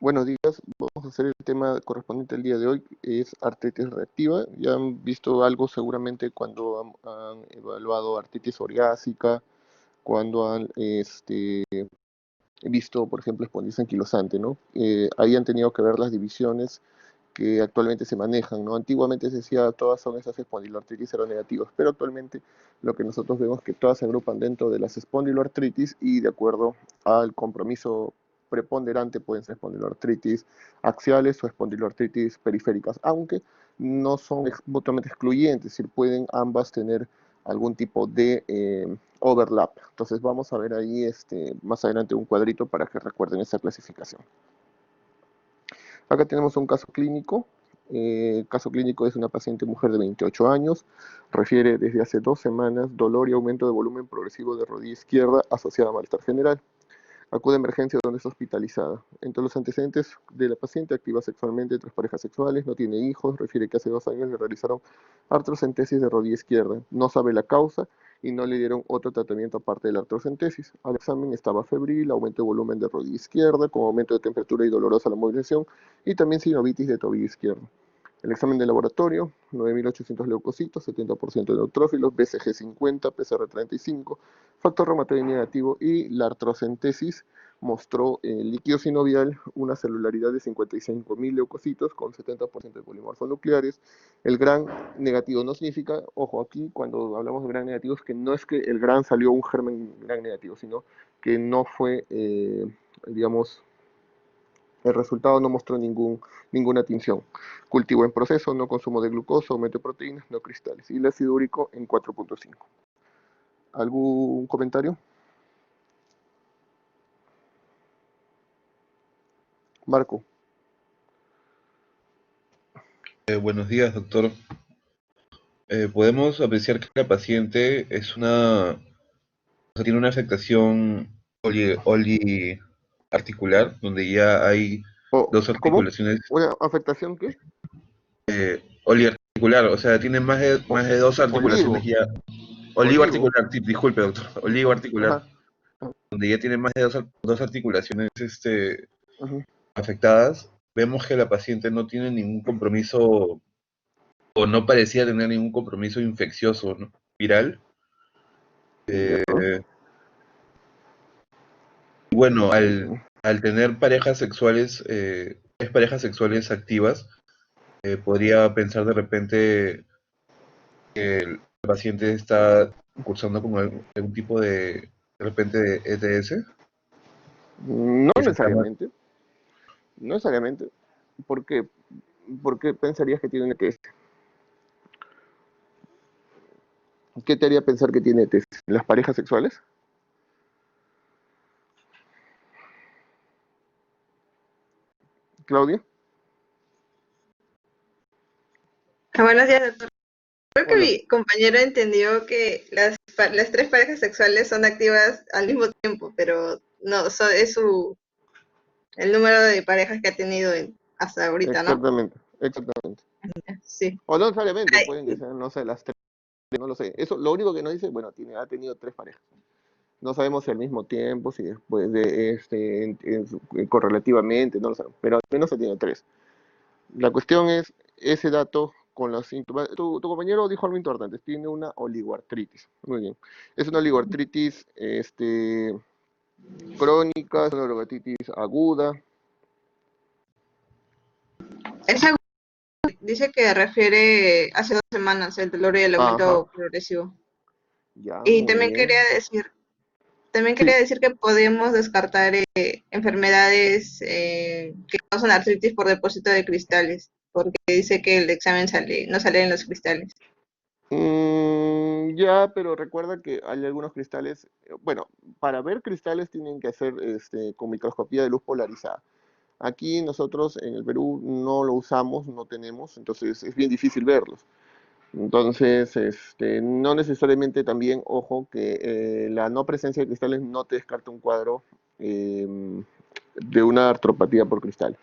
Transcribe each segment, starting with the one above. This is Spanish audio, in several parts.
Buenos días, vamos a hacer el tema correspondiente al día de hoy, es artritis reactiva. Ya han visto algo seguramente cuando han evaluado artritis psoriásica, cuando han visto, por ejemplo, espondilitis anquilosante, ¿no? Ahí han tenido que ver las divisiones que actualmente se manejan, ¿no? Antiguamente se decía todas son esas espondiloartritis seronegativas, pero actualmente lo que nosotros vemos es que todas se agrupan dentro de las espondiloartritis y de acuerdo al compromiso preponderante pueden ser espondiloartritis axiales o espondiloartritis periféricas, aunque no son mutuamente excluyentes, es decir, pueden ambas tener algún tipo de overlap. Entonces vamos a ver ahí más adelante un cuadrito para que recuerden esa clasificación. Acá tenemos un caso clínico. El caso clínico es una paciente mujer de 28 años. Refiere desde hace 2 semanas dolor y aumento de volumen progresivo de rodilla izquierda asociada a malestar general. Acude a emergencia donde es hospitalizada. Entre los antecedentes de la paciente, activa sexualmente 3 parejas sexuales, no tiene hijos, refiere que hace 2 años le realizaron artrocentesis de rodilla izquierda. No sabe la causa y no le dieron otro tratamiento aparte de la artrocentesis. Al examen estaba febril, aumento de volumen de rodilla izquierda, con aumento de temperatura y dolorosa la movilización, y también sinovitis de tobillo izquierdo. El examen de laboratorio, 9.800 leucocitos, 70% de neutrófilos, BCG 50, PCR 35, factor reumatoide negativo y la artrocentesis mostró líquido sinovial una celularidad de 55.000 leucocitos con 70% de polimorfos nucleares. El gran negativo no significa, ojo aquí, cuando hablamos de gran negativo, es que no es que el gran salió un germen gran negativo, sino que no fue, digamos, el resultado no mostró ninguna tinción. Cultivo en proceso, no consumo de glucosa, aumento de proteínas, no cristales. Y el ácido úrico en 4.5. ¿Algún comentario? Marco. Buenos días, doctor. Podemos apreciar que la paciente tiene una afectación articular, donde ya hay dos ¿Cómo? articulaciones, ¿Una afectación qué? oliarticular, o sea, tiene más de dos articulaciones Oligo. ya. Oligo. Olivoarticular, sí, disculpe, doctor. Olivoarticular, Ajá. donde ya tiene más de dos articulaciones Ajá. afectadas. Vemos que la paciente no tiene ningún compromiso, o no parecía tener ningún compromiso infeccioso, ¿no? Viral. Ya. Bueno, al tener parejas sexuales, 3 parejas sexuales activas, podría pensar de repente que el paciente está cursando con algún tipo de repente de ETS, No que se llama, necesariamente. No necesariamente. ¿Por qué? ¿Por qué pensarías que tiene ETS? ¿Qué te haría pensar que tiene ETS? ¿Las parejas sexuales? ¿Claudia? Buenos días, doctor. Creo que Hola. mi compañero entendió que las tres parejas sexuales son activas al mismo tiempo, pero no, el número de parejas que ha tenido hasta ahorita, ¿no? Exactamente, exactamente. Sí. O no necesariamente, Ay, pueden que sean, no sé, las tres, no lo sé. Eso, lo único que nos dice, bueno, ha tenido 3 parejas. No sabemos si al mismo tiempo, si después de correlativamente, no lo sabemos, pero al menos se tiene 3. La cuestión es ese dato con los síntomas. Tu compañero dijo algo importante, tiene una oligoartritis. Muy bien. Es una oligoartritis crónica, es una oligoartritis aguda. esa dice que refiere hace 2 semanas el dolor y el Ajá, aumento progresivo. ya, Y muy bien. también Sí, quería decir que podemos descartar enfermedades que causan artritis por depósito de cristales, porque dice que el examen no sale en los cristales. Ya, pero recuerda que hay algunos cristales, bueno, para ver cristales tienen que hacer con microscopía de luz polarizada. Aquí nosotros en el Perú no lo usamos, no tenemos, entonces es bien difícil verlos. Entonces, no necesariamente también, ojo, que la no presencia de cristales no te descarta un cuadro de una artropatía por cristal.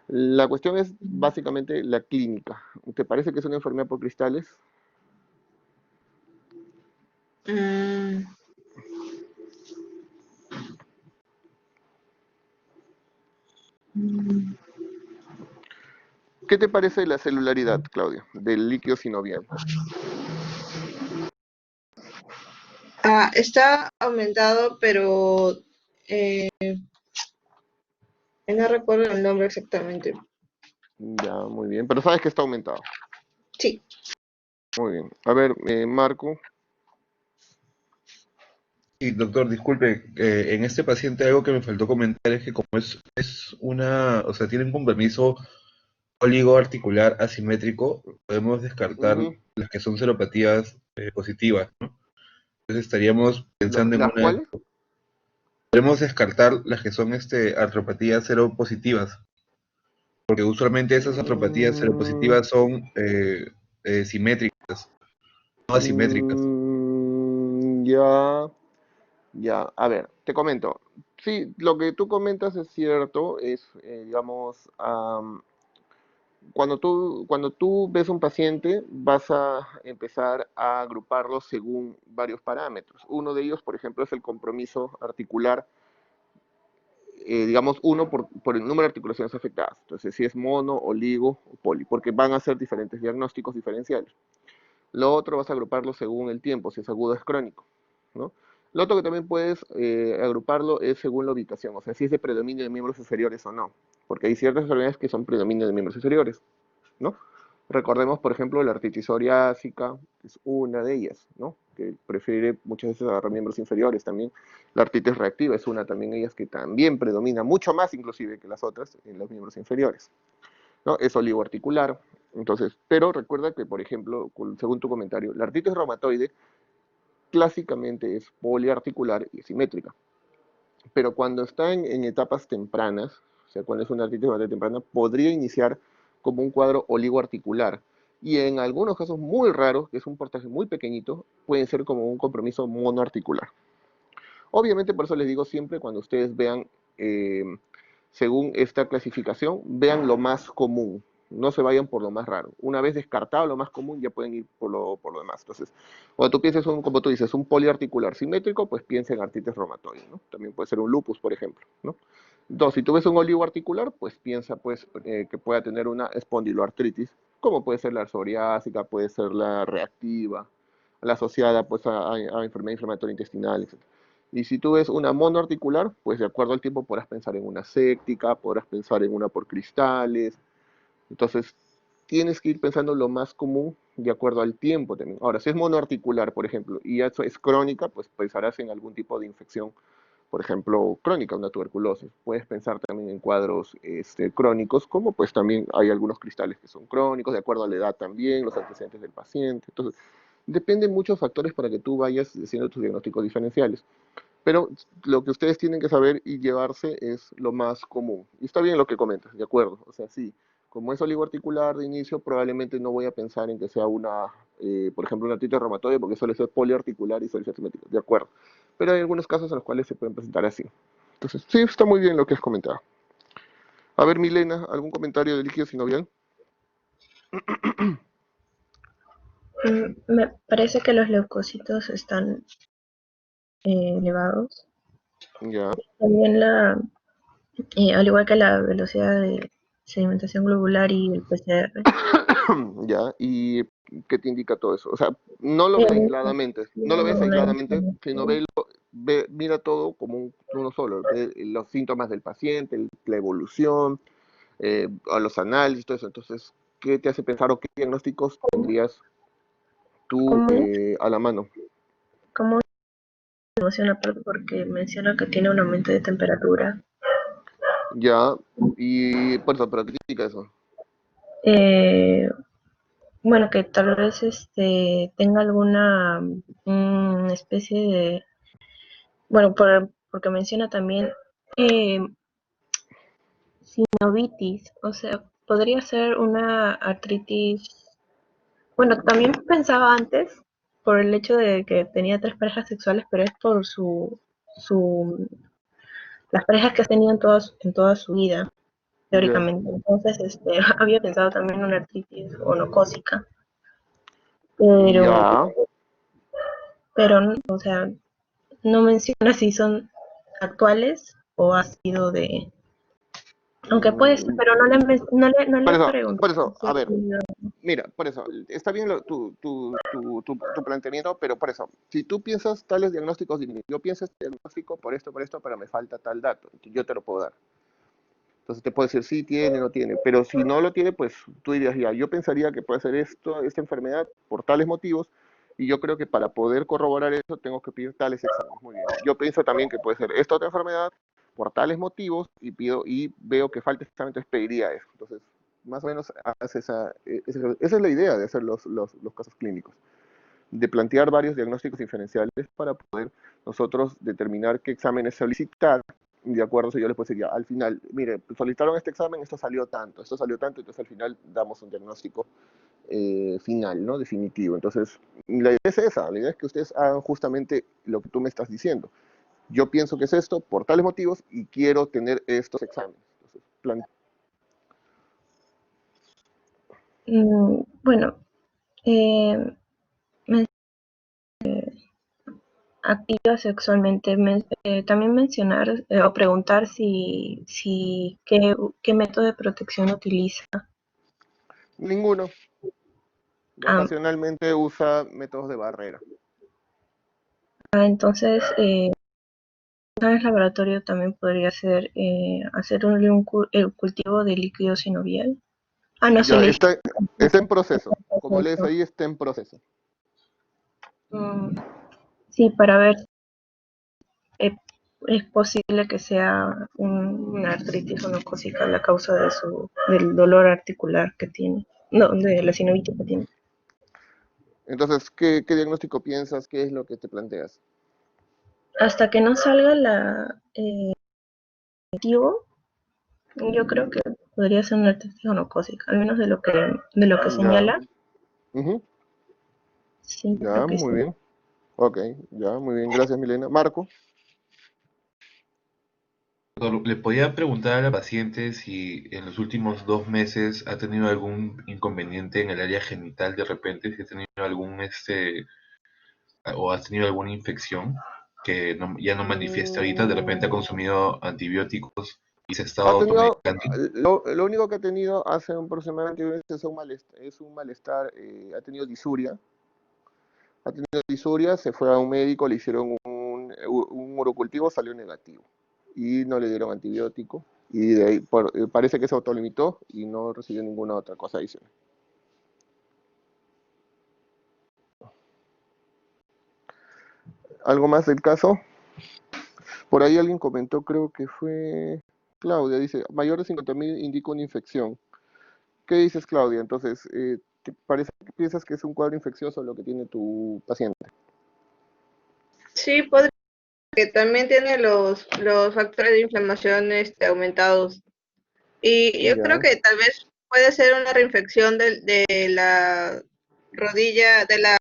La cuestión es básicamente la clínica. ¿Te parece que es una enfermedad por cristales? Mm, ¿Qué te parece la celularidad, Claudia, del líquido sinovial? Está aumentado, pero eh, no recuerdo el nombre exactamente. Ya, muy bien. Pero sabes que está aumentado. Sí. Muy bien. A ver, Marco. Y doctor, disculpe, en este paciente algo que me faltó comentar es que como es una, o sea, tiene un compromiso oligoarticular asimétrico, podemos descartar Ujú. las que son seropatías positivas, ¿no? Entonces estaríamos pensando en ¿Las una, cuales? podemos descartar las que son artropatías seropositivas, porque usualmente esas artropatías Mm, seropositivas son simétricas, no asimétricas. ya, ya. A ver, te comento. Sí, lo que tú comentas es cierto. Es, digamos, cuando tú ves un paciente, vas a empezar a agruparlo según varios parámetros. Uno de ellos, por ejemplo, es el compromiso articular, digamos, uno por el número de articulaciones afectadas. Entonces, si es mono, oligo o poli, porque van a ser diferentes diagnósticos diferenciales. Lo otro vas a agruparlo según el tiempo, si es agudo o es crónico, ¿no? Lo otro que también puedes agruparlo es según la ubicación, o sea, si es de predominio de miembros inferiores o no, porque hay ciertas enfermedades que son predominio de miembros inferiores, ¿no? Recordemos, por ejemplo, la artritis psoriásica, que es una de ellas, ¿no? Que prefiere muchas veces agarrar miembros inferiores también. La artritis reactiva es una también de ellas que también predomina, mucho más inclusive que las otras, en los miembros inferiores, ¿no? Es oligoarticular. Entonces, pero recuerda que, por ejemplo, según tu comentario, la artritis reumatoide clásicamente es poliarticular y simétrica. Pero cuando está en etapas tempranas, o sea, cuando es una artritis reumatoide temprana, podría iniciar como un cuadro oligoarticular. Y en algunos casos muy raros, que es un porcentaje muy pequeñito, pueden ser como un compromiso monoarticular. Obviamente, por eso les digo siempre, cuando ustedes vean, eh, según esta clasificación, vean lo más común. No se vayan por lo más raro. Una vez descartado lo más común, ya pueden ir por lo demás. Entonces, cuando tú pienses, como tú dices, un poliarticular simétrico, pues piensa en artritis reumatoide, ¿no? También puede ser un lupus, por ejemplo, ¿no? Entonces, si tú ves un oligoarticular, pues piensa pues, que pueda tener una espondiloartritis, como puede ser la psoriásica, puede ser la reactiva, la asociada pues, a enfermedad inflamatoria intestinal, etc. Y si tú ves una monoarticular, pues de acuerdo al tiempo podrás pensar en una séptica, podrás pensar en una por cristales. Entonces, tienes que ir pensando lo más común de acuerdo al tiempo también. Ahora, si es monoarticular, por ejemplo, y eso es crónica, pues pensarás en algún tipo de infección, por ejemplo, crónica, una tuberculosis. Puedes pensar también en cuadros crónicos, como pues también hay algunos cristales que son crónicos, de acuerdo a la edad también, los antecedentes del paciente. Entonces, dependen muchos factores para que tú vayas haciendo tus diagnósticos diferenciales. Pero lo que ustedes tienen que saber y llevarse es lo más común. Y está bien lo que comentas, de acuerdo. O sea, sí, como es oligoarticular de inicio, probablemente no voy a pensar en que sea una, por ejemplo, una artritis reumatoide, porque suele ser poliarticular y suele ser simétrico, de acuerdo. Pero hay algunos casos en los cuales se pueden presentar así. Entonces, sí, está muy bien lo que has comentado. A ver, Milena, ¿algún comentario de líquido sinovial? Me parece que los leucocitos están elevados. Ya, También al igual que la velocidad de sedimentación globular y el PCR. ya. ¿Y qué te indica todo eso? O sea, no lo ves Eh, aisladamente, no lo tienen ves una aisladamente, sino inflamación. mira todo como uno solo. Ve los síntomas del paciente, la evolución, a los análisis, todo eso. Entonces, ¿qué te hace pensar o qué diagnósticos tendrías tú ¿Cómo, a la mano? cómo emoción aparte porque menciona que tiene un aumento de temperatura? Ya, y por eso, pero ¿qué te indica eso? Eh, bueno, que tal vez tenga alguna especie de, bueno, porque menciona también eh, sinovitis, o sea, podría ser una artritis. Bueno, también pensaba antes por el hecho de que tenía tres parejas sexuales, pero es por su las parejas que ha tenido en toda su vida, Ya, teóricamente. Entonces, había pensado también en una artritis onocócica, pero, ya. o sea, no menciona si son actuales o ha sido Aunque puede ser, Mm, pero no le pregunté por eso, si a ha ver, tenido. mira, por eso, está bien tu planteamiento, pero por eso, si tú piensas tales diagnósticos, dime, yo pienso este diagnóstico por esto, pero me falta tal dato, yo te lo puedo dar. Entonces te puedo decir sí tiene, no tiene, pero si no lo tiene, pues tú dirías ya, yo pensaría que puede ser esto, esta enfermedad por tales motivos, y yo creo que para poder corroborar eso tengo que pedir tales exámenes. Muy bien. Yo pienso también que puede ser esta otra enfermedad por tales motivos y pido y veo que falta este examen, entonces pediría eso. Entonces, más o menos hace esa es la idea de hacer los casos clínicos, de plantear varios diagnósticos diferenciales para poder nosotros determinar qué exámenes solicitar. De acuerdo, si yo les puedo decir ya, al final, mire, solicitaron este examen, esto salió tanto, entonces al final damos un diagnóstico final, ¿no? Definitivo. Entonces, la idea es esa, la idea es que ustedes hagan justamente lo que tú me estás diciendo. Yo pienso que es esto por tales motivos y quiero tener estos exámenes. Entonces, Bueno, eh, men- activa sexualmente, también mencionar o preguntar si qué método de protección utiliza. ninguno. Ah, Ocasionalmente usa métodos de barrera. entonces, en laboratorio también podría ser hacer el cultivo de líquido sinovial. Ah, no se Ya le está en proceso. Como lees ahí, está en proceso. Sí, para ver, eh, es posible que sea una artritis onocócica la causa del dolor articular que tiene, no, de la sinovitis que tiene. Entonces, qué diagnóstico piensas? ¿Qué es lo que te planteas? Hasta que no salga negativo, yo creo que podría ser una artritis onocócica, al menos de lo que Ya. señala, Ujú. sí, yo creo Ya, que sí. muy bien. Ok, ya, muy bien. Gracias, Milena. Marco. ¿Le podía preguntar a la paciente si en los últimos 2 meses ha tenido algún inconveniente en el área genital de repente, si ha tenido o ha tenido alguna infección que ya no manifiesta ahorita, de repente ha Mm, consumido antibióticos y se ha estado ha tenido, automedicando? lo único que ha tenido hace aproximadamente un mes es un malestar, ha tenido disuria. Ha tenido disuria, se fue a un médico, le hicieron un urocultivo, salió negativo. Y no le dieron antibiótico. Y de ahí, parece que se autolimitó y no recibió ninguna otra cosa adicional. ¿Algo más del caso? Por ahí alguien comentó, creo que fue Claudia, dice, mayor de 50.000 indica una infección. ¿Qué dices, Claudia? Entonces, ¿te parece que piensas que es un cuadro infeccioso lo que tiene tu paciente? Sí, podría, que también tiene los factores de inflamación aumentados. Y yo creo Ya, que tal vez puede ser una reinfección de la rodilla, de la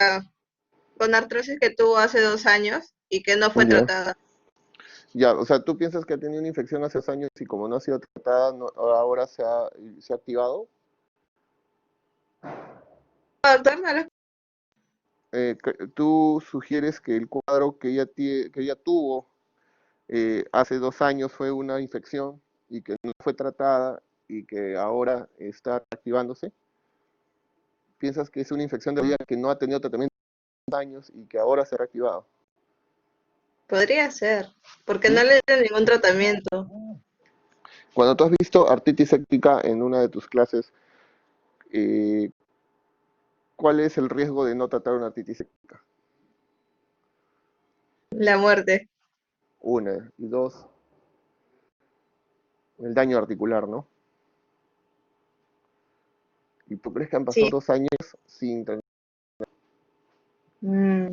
con artrosis que tuvo hace 2 años y que no fue ya. tratada. Ya, o sea, ¿tú piensas que ha tenido una infección hace 2 años y como no ha sido tratada, ahora se ha activado? Doctor, ¿no? ¿Tú sugieres que el cuadro que ella tuvo hace 2 años fue una infección y que no fue tratada y que ahora está activándose? ¿Piensas que es una infección de rodilla que no ha tenido tratamiento en 2 años y que ahora se ha reactivado? Podría ser, porque ¿Mm? no le dieron ningún tratamiento. Cuando tú has visto artritis séptica en una de tus clases, eh, ¿cuál es el riesgo de no tratar una artritis séptica? La muerte. Una. Y dos, el daño articular, ¿no? ¿Y tú crees que han pasado Sí. 2 años sin tratamiento? Mm.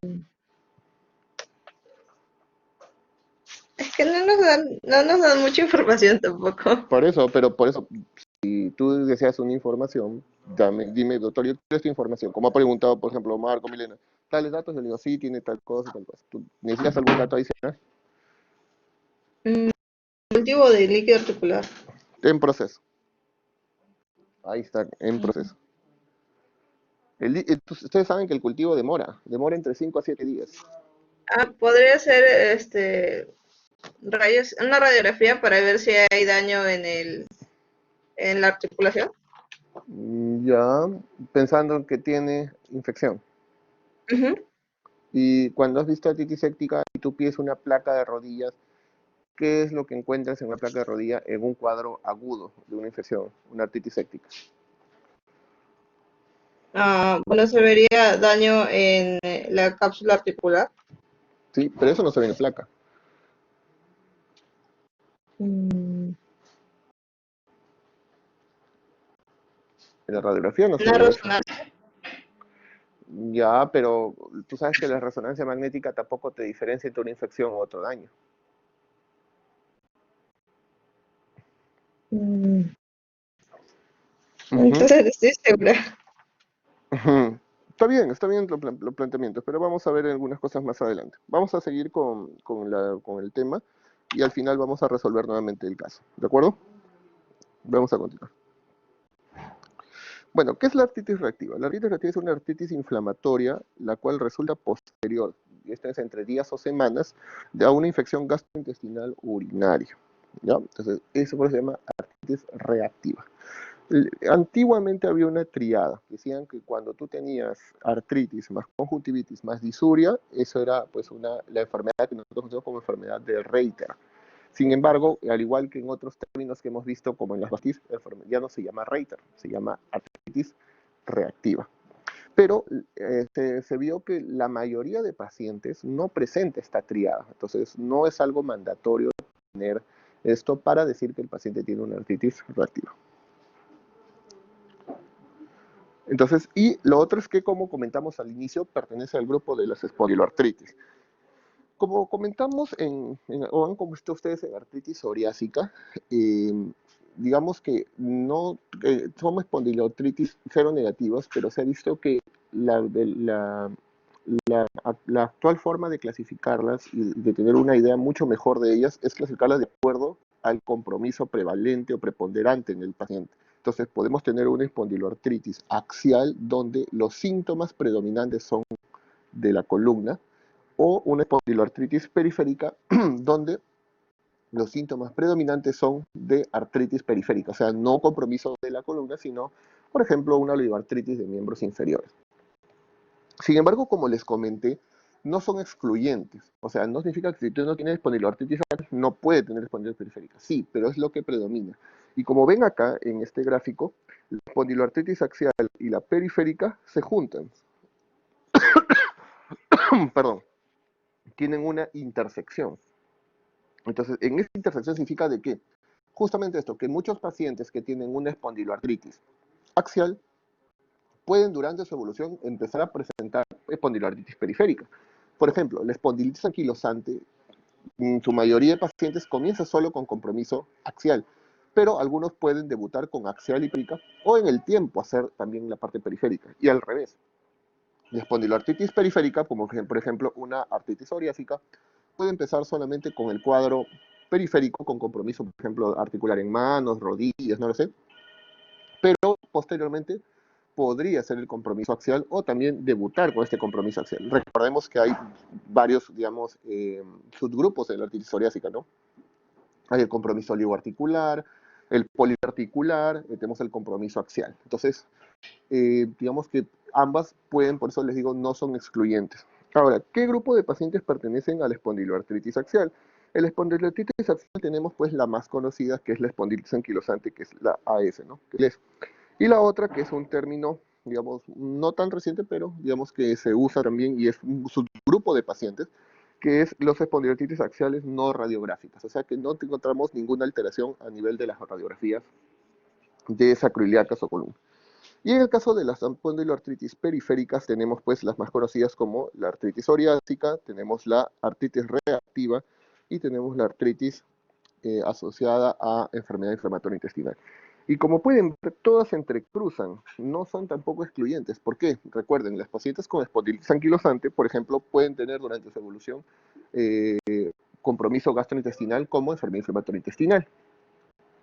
Es que no nos dan mucha información tampoco. Por eso, si tú deseas una información, dime, doctor, yo quiero esta información. Como ha preguntado, por ejemplo, Marco, Milena, tales datos, yo le digo, sí, tiene tal cosa, tal cosa. ¿Tú necesitas algún dato adicional? Mm, cultivo de líquido articular. En proceso. Ahí está, en proceso. Ustedes saben que el cultivo demora entre 5 a 7 días. Podría ser una radiografía para ver si hay daño en el en la articulación. Ya, pensando en que tiene infección. Ujú. Y cuando has visto artritis séptica y tú pides una placa de rodillas, ¿qué es lo que encuentras en una placa de rodilla en un cuadro agudo de una infección, una artritis séptica? Bueno, se vería daño en la cápsula articular. Sí, pero eso no se ve en placa. Mm, En la radiografía no se Una ve eso. resonancia. Ya, pero tú sabes que la resonancia magnética tampoco te diferencia entre una infección u otro daño. mm, Ujú, Entonces estoy segura. ujú. Está bien los planteamientos, pero vamos a ver algunas cosas más adelante. Vamos a seguir con el tema y al final vamos a resolver nuevamente el caso. ¿De acuerdo? Vamos a continuar. Bueno, ¿qué es la artritis reactiva? La artritis reactiva es una artritis inflamatoria, la cual resulta posterior, y esto es entre días o semanas, de a una infección gastrointestinal urinaria. ¿Ya? Entonces, eso por eso se llama artritis reactiva. Antiguamente había una triada. Decían que cuando tú tenías artritis más conjuntivitis más disuria, eso era pues la enfermedad que nosotros conocemos como enfermedad de Reiter. Sin embargo, al igual que en otros términos que hemos visto, como en las vasquitis, ya no se llama Reiter, se llama artritis reactiva. Pero se vio que la mayoría de pacientes no presenta esta triada. Entonces, no es algo mandatorio tener esto para decir que el paciente tiene una artritis reactiva. Entonces, y lo otro es que, como comentamos al inicio, pertenece al grupo de las espondiloartritis. Como comentamos o han visto ustedes en artritis psoriásica, eh, digamos que no somos espondiloartritis cero negativas, pero se ha visto que la actual forma de clasificarlas y de tener una idea mucho mejor de ellas es clasificarlas de acuerdo al compromiso prevalente o preponderante en el paciente. Entonces podemos tener una espondiloartritis axial donde los síntomas predominantes son de la columna, o una espondiloartritis periférica donde los síntomas predominantes son de artritis periférica, o sea, no compromiso de la columna, sino, por ejemplo, una oligoartritis de miembros inferiores. Sin embargo, como les comenté, no son excluyentes. O sea, no significa que si tú no tienes espondiloartritis no puede tener espondiloartritis periférica. Sí, pero es lo que predomina. Y como ven acá en este gráfico, la espondiloartritis axial y la periférica se juntan. Perdón, tienen una intersección. Entonces, en esta intersección significa de que justamente esto, que muchos pacientes que tienen una espondiloartritis axial pueden durante su evolución empezar a presentar espondiloartritis periférica. Por ejemplo, la espondilitis anquilosante, en su mayoría de pacientes comienza solo con compromiso axial, pero algunos pueden debutar con axial y periférica o en el tiempo hacer también la parte periférica. Y al revés, la espondiloartritis periférica, como por ejemplo una artritis psoriásica, puede empezar solamente con el cuadro periférico con compromiso, por ejemplo, articular en manos, rodillas, no lo sé, pero posteriormente podría ser el compromiso axial o también debutar con este compromiso axial. Recordemos que hay varios, digamos, subgrupos en la artritis psoriásica, ¿no? Hay el compromiso oligoarticular, el poliarticular, tenemos el compromiso axial. Entonces, digamos que ambas pueden, por eso les digo, no son excluyentes. Ahora, ¿qué grupo de pacientes pertenecen a la espondiloartritis axial? En la espondiloartritis axial tenemos pues la más conocida, que es la espondilitis anquilosante, que es la AS, ¿no? Y la otra, que es un término, digamos, no tan reciente, pero digamos que se usa también y es un subgrupo de pacientes, que es los espondiloartritis axiales no radiográficas, o sea que no encontramos ninguna alteración a nivel de las radiografías de sacroiliacas o columna. Y en el caso de las espondiloartritis periféricas tenemos pues las más conocidas como la artritis psoriásica, tenemos la artritis reactiva y tenemos la artritis asociada a enfermedad inflamatoria intestinal. Y como pueden ver, todas se entrecruzan, no son tampoco excluyentes. ¿Por qué? Recuerden, las pacientes con espondilitis anquilosante, por ejemplo, pueden tener durante su evolución eh, compromiso gastrointestinal como enfermedad inflamatoria intestinal.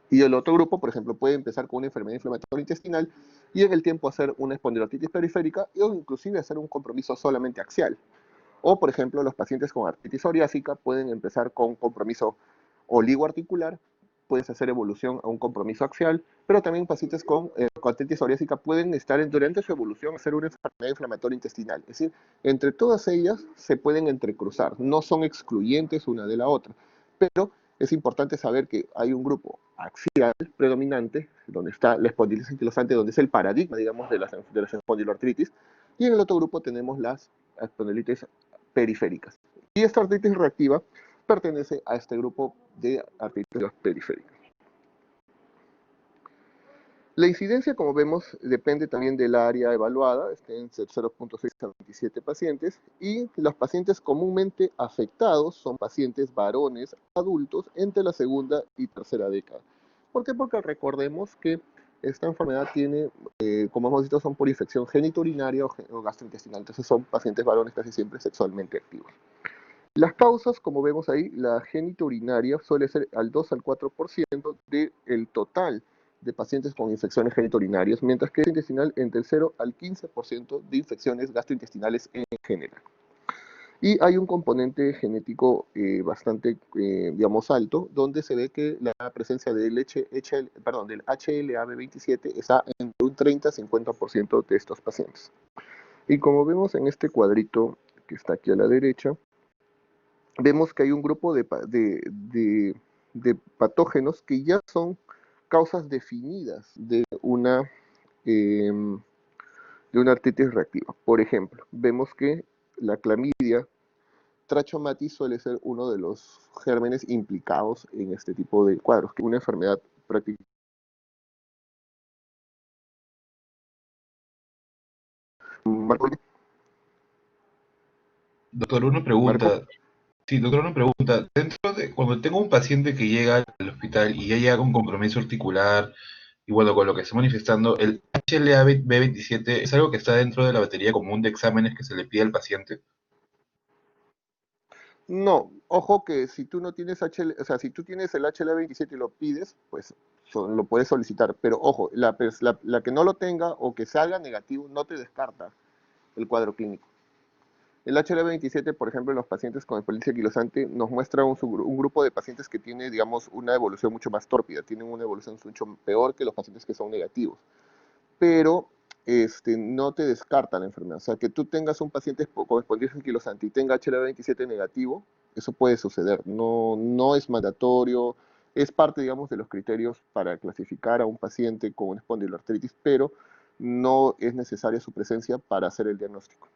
Y el otro grupo, por ejemplo, puede empezar con una enfermedad inflamatoria intestinal y en el tiempo hacer una espondiloartritis periférica o inclusive hacer un compromiso solamente axial. O, por ejemplo, los pacientes con artritis psoriásica pueden empezar con compromiso oligoarticular, puedes hacer evolución a un compromiso axial, pero también pacientes con artritis psoriásica pueden estar durante su evolución a hacer una enfermedad inflamatoria intestinal. Es decir, entre todas ellas se pueden entrecruzar, no son excluyentes una de la otra, pero es importante saber que hay un grupo axial predominante, donde está la espondilitis anquilosante, donde es el paradigma, digamos, de las espondiloartritis, y en el otro grupo tenemos las espondilitis periféricas. Y esta artritis reactiva pertenece a este grupo de artritis periféricas. La incidencia, como vemos, depende también del área evaluada, está en 0.6 a 27 pacientes, y los pacientes comúnmente afectados son pacientes varones adultos entre la segunda y tercera década. ¿Por qué? Porque recordemos que esta enfermedad tiene, como hemos visto, son por infección genitourinaria o gastrointestinal, entonces son pacientes varones casi siempre sexualmente activos. Las causas, como vemos ahí, la genitourinaria suele ser al 2 al 4% del total de pacientes con infecciones genitourinarias, mientras que el intestinal entre el 0 al 15% de infecciones gastrointestinales en general. Y hay un componente genético bastante, digamos, alto, donde se ve que la presencia del HLA-B27 está entre un 30 a 50% de estos pacientes. Y como vemos en este cuadrito que está aquí a la derecha, vemos que hay un grupo de patógenos que ya son causas definidas de una artritis reactiva. Por ejemplo, vemos que la clamidia trachomatis suele ser uno de los gérmenes implicados en este tipo de cuadros, que es una enfermedad prácticamente. Marco, Doctor, una Marco. pregunta. Sí, doctor, una pregunta. Cuando tengo un paciente que llega al hospital y ya llega con compromiso articular, y bueno, con lo que está manifestando, ¿el HLA-B27 es algo que está dentro de la batería común de exámenes que se le pide al paciente? No, ojo que si tú no tienes o sea, si tú tienes el HLA-27 y lo pides, pues lo puedes solicitar. Pero ojo, la que no lo tenga o que salga negativo no te descarta el cuadro clínico. El HLA-27, por ejemplo, en los pacientes con espondilitis anquilosante nos muestra un grupo de pacientes que tiene, digamos, una evolución mucho más tórpida, tienen una evolución mucho peor que los pacientes que son negativos. Pero no te descarta la enfermedad. O sea, que tú tengas un paciente con espondilitis anquilosante y tenga HLA-27 negativo, eso puede suceder. No, no es mandatorio, es parte, digamos, de los criterios para clasificar a un paciente con espondiloartritis, pero no es necesaria su presencia para hacer el diagnóstico.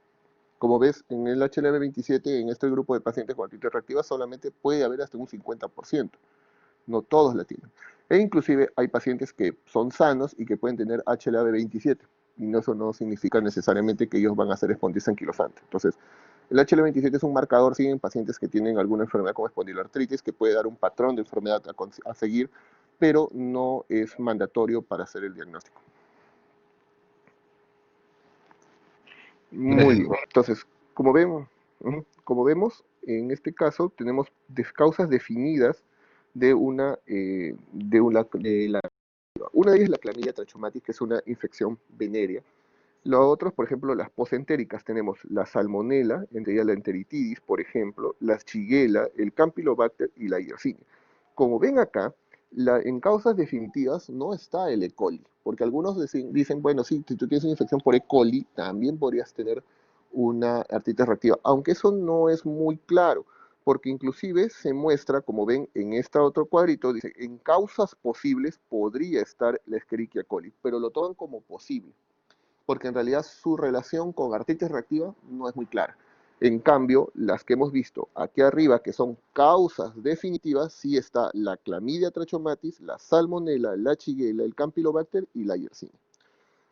Como ves, en el HLA-B27, en este grupo de pacientes con artritis reactiva, solamente puede haber hasta un 50%. No todos la tienen. E inclusive hay pacientes que son sanos y que pueden tener HLA-B27. Y eso no significa necesariamente que ellos van a ser espondilitis anquilosante. Entonces, el HLA-27 es un marcador, sí, en pacientes que tienen alguna enfermedad como espondiloartritis, que puede dar un patrón de enfermedad a seguir, pero no es mandatorio para hacer el diagnóstico. Muy bien. Entonces, como vemos, en este caso tenemos causas definidas una de ellas es la clamidia trachomatis, que es una infección venérea. Los otros, por ejemplo, las posentéricas, tenemos la salmonela, entre ellas la enteritidis, por ejemplo, la shigella, el campylobacter y la yersinia. Como ven acá, en causas definitivas no está el E. coli, porque algunos dicen, bueno, sí, si tú tienes una infección por E. coli, también podrías tener una artritis reactiva, aunque eso no es muy claro, porque inclusive se muestra, como ven en este otro cuadrito, dice, en causas posibles podría estar la Escherichia coli, pero lo toman como posible, porque en realidad su relación con artritis reactiva no es muy clara. En cambio, las que hemos visto aquí arriba, que son causas definitivas, sí está la clamidia trachomatis, la salmonella, la shigella, el campylobacter y la yersinia.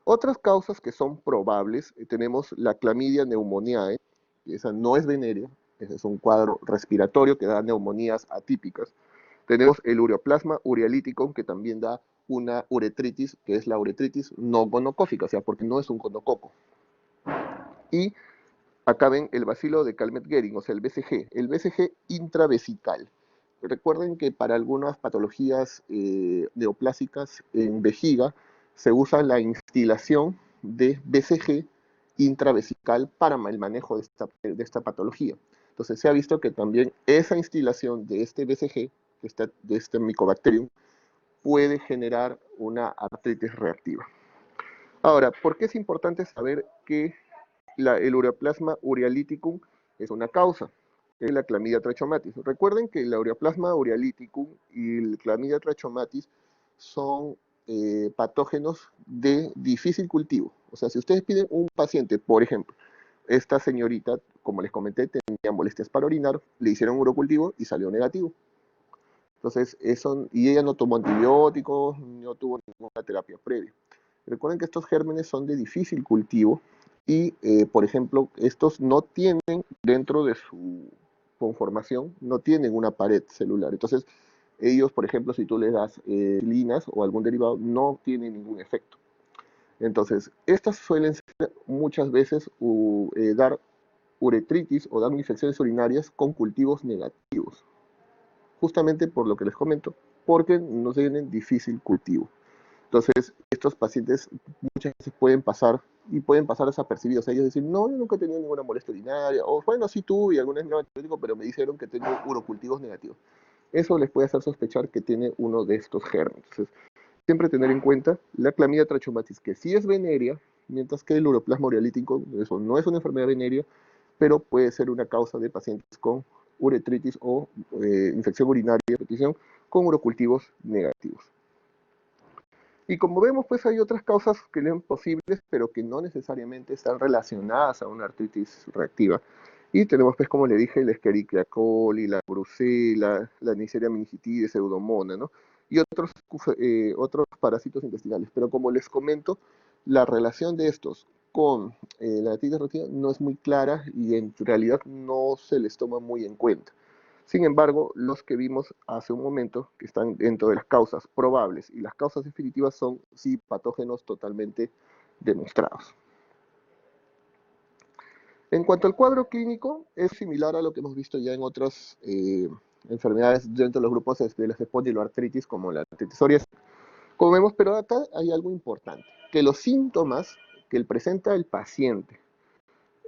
Otras causas que son probables, tenemos la clamidia pneumoniae, que esa no es venérea, ese es un cuadro respiratorio que da neumonías atípicas. Tenemos el ureoplasma urealítico, que también da una uretritis, que es la uretritis no gonocócica, o sea, porque no es un gonococo. Y acá ven el bacilo de Calmette-Guerin, o sea, el BCG intravesical. Recuerden que para algunas patologías neoplásicas en vejiga se usa la instilación de BCG intravesical para el manejo de esta patología. Entonces se ha visto que también esa instilación de este BCG, de este Mycobacterium, puede generar una artritis reactiva. Ahora, ¿por qué es importante saber que el ureaplasma urealyticum es una causa? Es la Clamidia trachomatis. Recuerden que la ureaplasma urealyticum y el Clamidia trachomatis son patógenos de difícil cultivo. O sea, si ustedes piden un paciente, por ejemplo, esta señorita, como les comenté, tenía molestias para orinar, le hicieron urocultivo y salió negativo. Entonces, y ella no tomó antibióticos, no tuvo ninguna terapia previa. Recuerden que estos gérmenes son de difícil cultivo y, por ejemplo, estos no tienen dentro de su conformación, no tienen una pared celular. Entonces, ellos, por ejemplo, si tú les das penicilinas o algún derivado, no tienen ningún efecto. Entonces, estas suelen ser muchas veces dar uretritis o dar infecciones urinarias con cultivos negativos, justamente por lo que les comento, porque no tienen difícil cultivo. Entonces, estos pacientes muchas veces pueden pasar desapercibidos. Ellos dicen, no, yo nunca he tenido ninguna molestia urinaria, o bueno, sí tuve alguna vez antibiótico, pero me dijeron que tengo urocultivos negativos. Eso les puede hacer sospechar que tiene uno de estos gérmenes. Entonces, siempre tener en cuenta la Clamidia trachomatis, que sí es venérea, mientras que el uroplasma urealítico, eso no es una enfermedad venérea, pero puede ser una causa de pacientes con uretritis o infección urinaria de repetición con urocultivos negativos. Y como vemos, pues hay otras causas que son posibles, pero que no necesariamente están relacionadas a una artritis reactiva. Y tenemos, pues, como le dije, la Escherichia coli, la brucela, la Neisseria meningitidis, Pseudomonas, ¿no? Y otros parásitos intestinales. Pero como les comento, la relación de estos con la artritis reactiva no es muy clara y en realidad no se les toma muy en cuenta. Sin embargo, los que vimos hace un momento, que están dentro de las causas probables y las causas definitivas, son sí patógenos totalmente demostrados. En cuanto al cuadro clínico, es similar a lo que hemos visto ya en otras enfermedades dentro de los grupos de las espondiloartritis, como la artritis psoriásica. Como vemos, pero acá hay algo importante, que los síntomas que presenta el paciente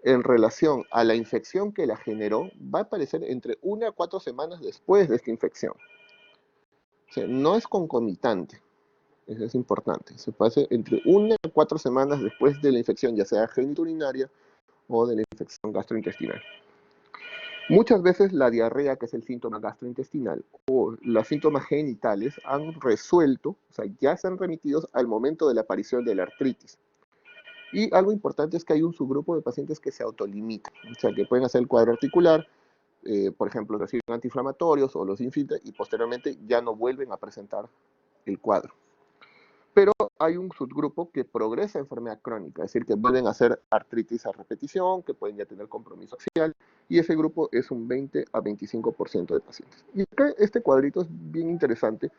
en relación a la infección que la generó va a aparecer entre 1 a 4 semanas después de esta infección. O sea, no es concomitante, eso es importante. Se pasa entre 1 a 4 semanas después de la infección, ya sea genitourinaria o de la infección gastrointestinal. Muchas veces la diarrea, que es el síntoma gastrointestinal, o los síntomas genitales han resuelto, o sea, ya se han remitido al momento de la aparición de la artritis. Y algo importante es que hay un subgrupo de pacientes que se autolimitan, o sea, que pueden hacer el cuadro articular, por ejemplo, reciben antiinflamatorios o los infiltran y posteriormente ya no vuelven a presentar el cuadro. Pero hay un subgrupo que progresa a enfermedad crónica, es decir, que vuelven a hacer artritis a repetición, que pueden ya tener compromiso axial, y ese grupo es un 20 a 25% de pacientes. Y acá este cuadrito es bien interesante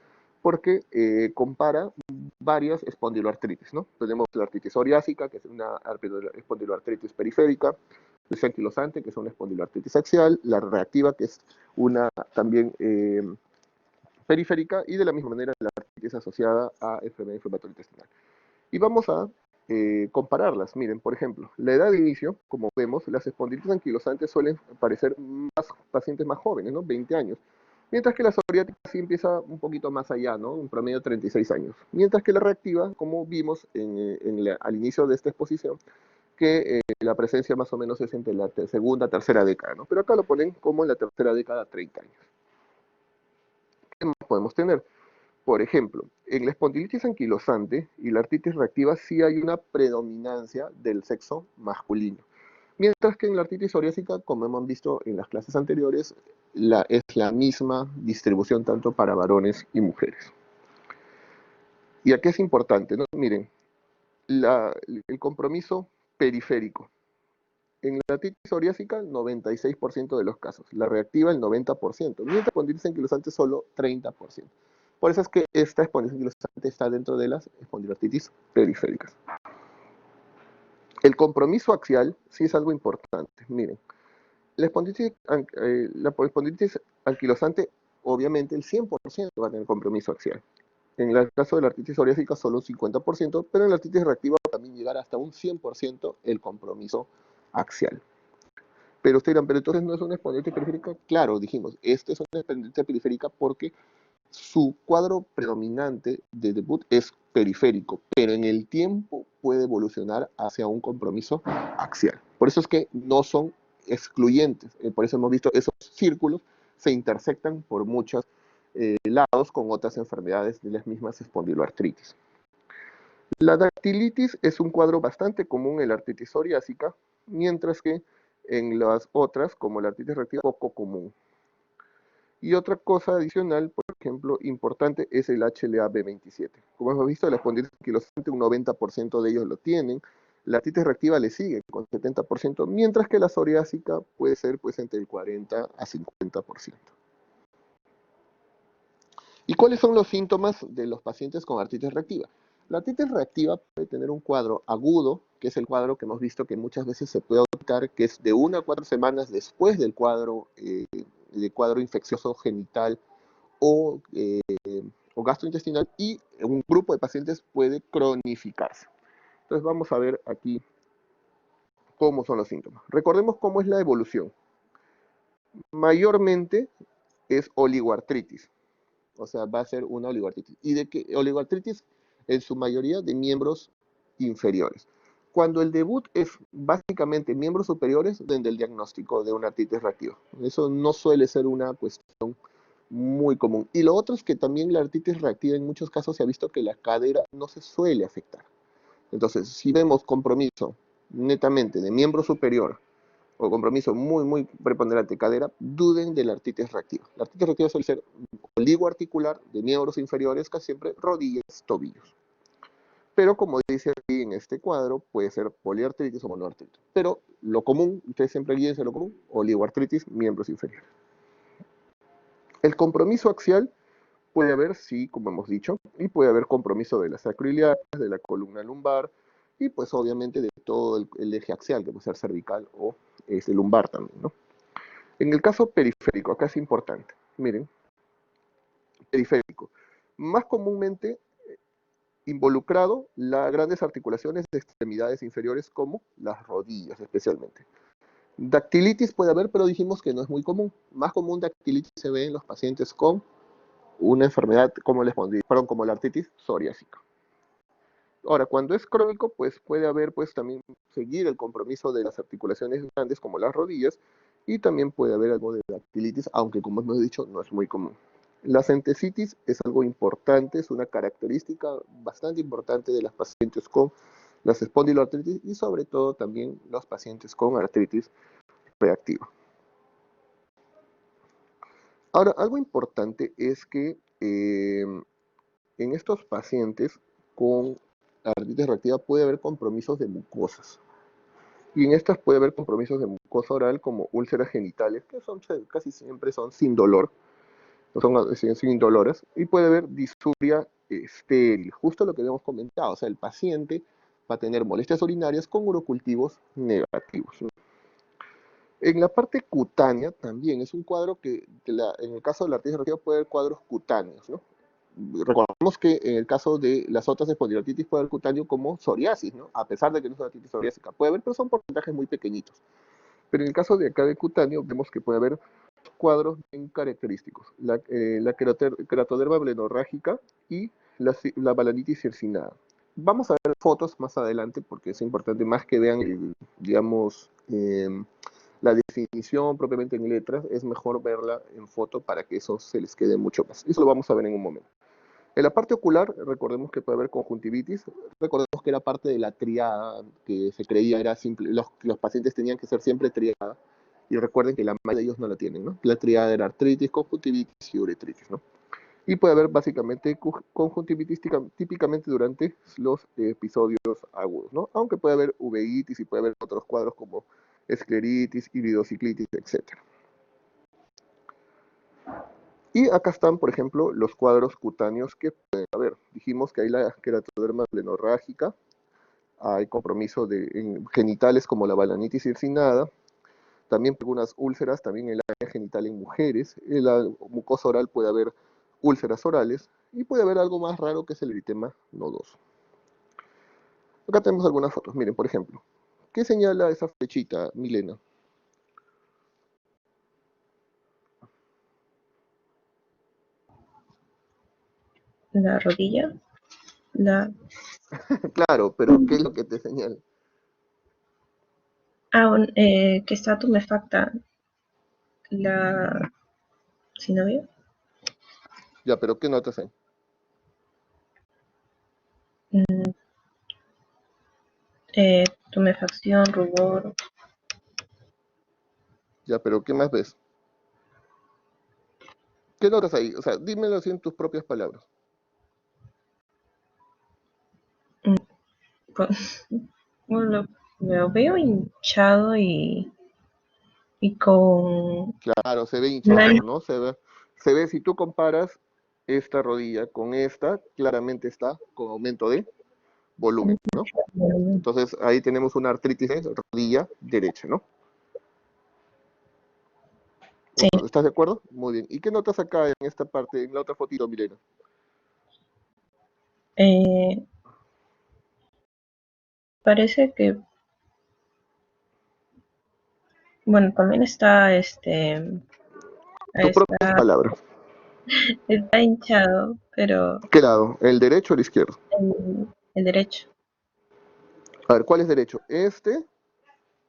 porque compara varias espondiloartritis, ¿no? Tenemos la artritis psoriásica, que es una espondiloartritis periférica, el anquilosante, que es una espondiloartritis axial, la reactiva, que es una también periférica, y de la misma manera la artritis asociada a enfermedad inflamatoria intestinal. Y vamos a compararlas. Miren, por ejemplo, la edad de inicio, como vemos, las espondilitis anquilosantes suelen parecer más pacientes más jóvenes, ¿no? 20 años. Mientras que la psoriática sí empieza un poquito más allá, ¿no? Un promedio de 36 años. Mientras que la reactiva, como vimos al inicio de esta exposición, que la presencia más o menos es entre la segunda, tercera década, ¿no? Pero acá lo ponen como en la tercera década, 30 años. ¿Qué más podemos tener? Por ejemplo, en la espondilitis anquilosante y la artritis reactiva sí hay una predominancia del sexo masculino. Mientras que en la artritis psoriásica, como hemos visto en las clases anteriores, es la misma distribución tanto para varones y mujeres. ¿Y aquí es importante? ¿No? Miren, el compromiso periférico. En la artritis psoriásica, 96% de los casos. La reactiva, el 90%. Mientras que la espondilitis anquilosante, solo 30%. Por eso es que esta espondilitis anquilosante está dentro de las espondiloartritis periféricas. El compromiso axial sí es algo importante. Miren, la espondilitis anquilosante, obviamente el 100% va a tener compromiso axial. En el caso de la artritis psoriásica solo un 50%, pero en la artritis reactiva también llegar hasta un 100% el compromiso axial. Pero ustedes dirán, pero entonces no es una espondilitis periférica. Claro, dijimos, esta es una espondilitis periférica porque Su cuadro predominante de debut es periférico, pero en el tiempo puede evolucionar hacia un compromiso axial. Por eso es que no son excluyentes, por eso hemos visto esos círculos se intersectan por muchos lados con otras enfermedades de las mismas espondiloartritis. La dactilitis es un cuadro bastante común en la artritis psoriásica, mientras que en las otras, como la artritis reactiva, poco común. Y otra cosa adicional, por ejemplo, importante, es el HLA-B27. Como hemos visto, la espondilitis anquilosante, un 90% de ellos lo tienen. La artritis reactiva le sigue con 70%, mientras que la psoriásica puede ser pues, entre el 40 a 50%. ¿Y cuáles son los síntomas de los pacientes con artritis reactiva? La artritis reactiva puede tener un cuadro agudo, que es el cuadro que hemos visto que muchas veces se puede adoptar, que es de 1 a 4 semanas después del cuadro infeccioso genital o gastrointestinal, y un grupo de pacientes puede cronificarse. Entonces vamos a ver aquí cómo son los síntomas. Recordemos cómo es la evolución. Mayormente es oligoartritis, o sea, va a ser una oligoartritis. ¿Y de qué? Oligoartritis en su mayoría de miembros inferiores. Cuando el debut es básicamente miembros superiores, desde el diagnóstico de una artritis reactiva. Eso no suele ser una cuestión muy común. Y lo otro es que también la artritis reactiva en muchos casos se ha visto que la cadera no se suele afectar. Entonces, si vemos compromiso netamente de miembro superior o compromiso muy preponderante cadera, duden de la artritis reactiva. La artritis reactiva suele ser oligoarticular de miembros inferiores, casi siempre rodillas, tobillos. Pero como dice aquí en este cuadro, puede ser poliartritis o monoartritis. Pero lo común, ustedes siempre guíense lo común, oligoartritis, miembros inferiores. El compromiso axial puede haber, sí, como hemos dicho, y puede haber compromiso de las sacroiliacas, de la columna lumbar, y pues obviamente de todo el eje axial, que puede ser cervical o lumbar también, ¿no? En el caso periférico, acá es importante, miren, periférico, más comúnmente involucrado las grandes articulaciones de extremidades inferiores como las rodillas especialmente. Dactilitis puede haber, pero dijimos que no es muy común. Más común dactilitis se ve en los pacientes con una enfermedad como como la artritis psoriásica. Ahora, cuando es crónico, pues puede haber pues también seguir el compromiso de las articulaciones grandes como las rodillas, y también puede haber algo de dactilitis, aunque como hemos dicho, no es muy común. La centesitis es algo importante, es una característica bastante importante de las pacientes con las espondiloartritis y sobre todo también los pacientes con artritis reactiva. Ahora, algo importante es que en estos pacientes con artritis reactiva puede haber compromisos de mucosas. Y en estas puede haber compromisos de mucosa oral como úlceras genitales, que casi siempre son sin dolor, son sin indoloras, y puede haber disuria estéril, justo lo que habíamos comentado, o sea, el paciente va a tener molestias urinarias con urocultivos negativos, ¿no? En la parte cutánea también es un cuadro que, en el caso de la artritis reactiva puede haber cuadros cutáneos, ¿no? Recordemos que en el caso de las otras espondiloartritis puede haber cutáneo como psoriasis, ¿no? A pesar de que no es una artritis psoriásica, puede haber, pero son porcentajes muy pequeñitos. Pero en el caso de acá de cutáneo, vemos que puede haber cuadros bien característicos. La keratoderma blenorrágica y la balanitis circinada. Vamos a ver fotos más adelante porque es importante más que vean, digamos, la definición propiamente en letras, es mejor verla en foto para que eso se les quede mucho más. Eso lo vamos a ver en un momento. En la parte ocular, recordemos que puede haber conjuntivitis, recordemos que era parte de la triada, que se creía era simple, los pacientes tenían que ser siempre triada, y recuerden que la mayoría de ellos no la tienen, ¿no? La triada era artritis, conjuntivitis y uretritis, ¿no? Y puede haber básicamente conjuntivitis típicamente durante los episodios agudos, ¿no? Aunque puede haber uveitis y puede haber otros cuadros como escleritis, iridociclitis, etc. Y acá están, por ejemplo, los cuadros cutáneos que pueden haber. Dijimos que hay la keratoderma blenorrágica, hay compromiso en genitales como la balanitis circinada, también algunas úlceras, también en el área genital en mujeres, en la mucosa oral puede haber úlceras orales, y puede haber algo más raro que es el eritema nodoso. Acá tenemos algunas fotos, miren, por ejemplo, ¿qué señala esa flechita, Milena? la rodilla, la... Claro, pero ¿qué es lo que te señala? Que está tumefacta, la sinovial. Ya, pero ¿qué notas ahí? Mm, tumefacción, rubor, Ya, pero ¿qué más ves? ¿Qué notas ahí? O sea, dímelo así en tus propias palabras. mm, bueno, lo veo hinchado y con Claro, se ve una... hinchado, ¿no? Se ve si tú comparas esta rodilla con esta, claramente está con aumento de volumen, ¿no? Entonces ahí tenemos una artritis de rodilla derecha, ¿no? Sí, ¿Estás de acuerdo? Muy bien. ¿Y qué notas acá en esta parte, en la otra fotito, Milena? eh, parece que, bueno, también Tus propias está, palabras. está hinchado, pero ¿Qué lado? ¿El derecho o el izquierdo? el derecho. A ver, ¿cuál es derecho? ¿Este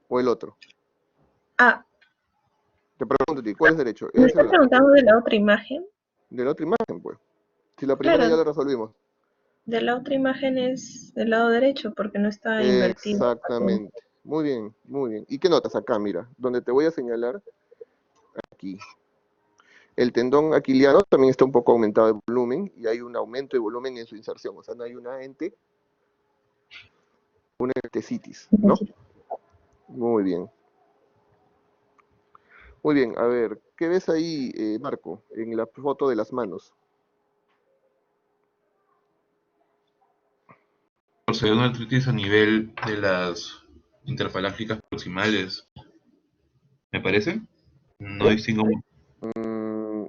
o el otro? Ah, Te pregunto a ti, ¿cuál es derecho? me ¿Ese o está el otro? preguntando de la otra imagen. De la otra imagen, pues. Si la primera ya Claro, la resolvimos. de la otra imagen es del lado derecho porque no está invertido. Exactamente. Muy bien, muy bien. ¿Y qué notas acá? Mira, donde te voy a señalar aquí. El tendón aquiliano también está un poco aumentado de volumen y hay un aumento de volumen en su inserción. O sea, no hay una entesitis, ¿no? Muy bien. Muy bien, a ver, ¿qué ves ahí, Marco, en la foto de las manos? Procede una artritis a nivel de las interfalángicas proximales, me parece. No distingo. Mm,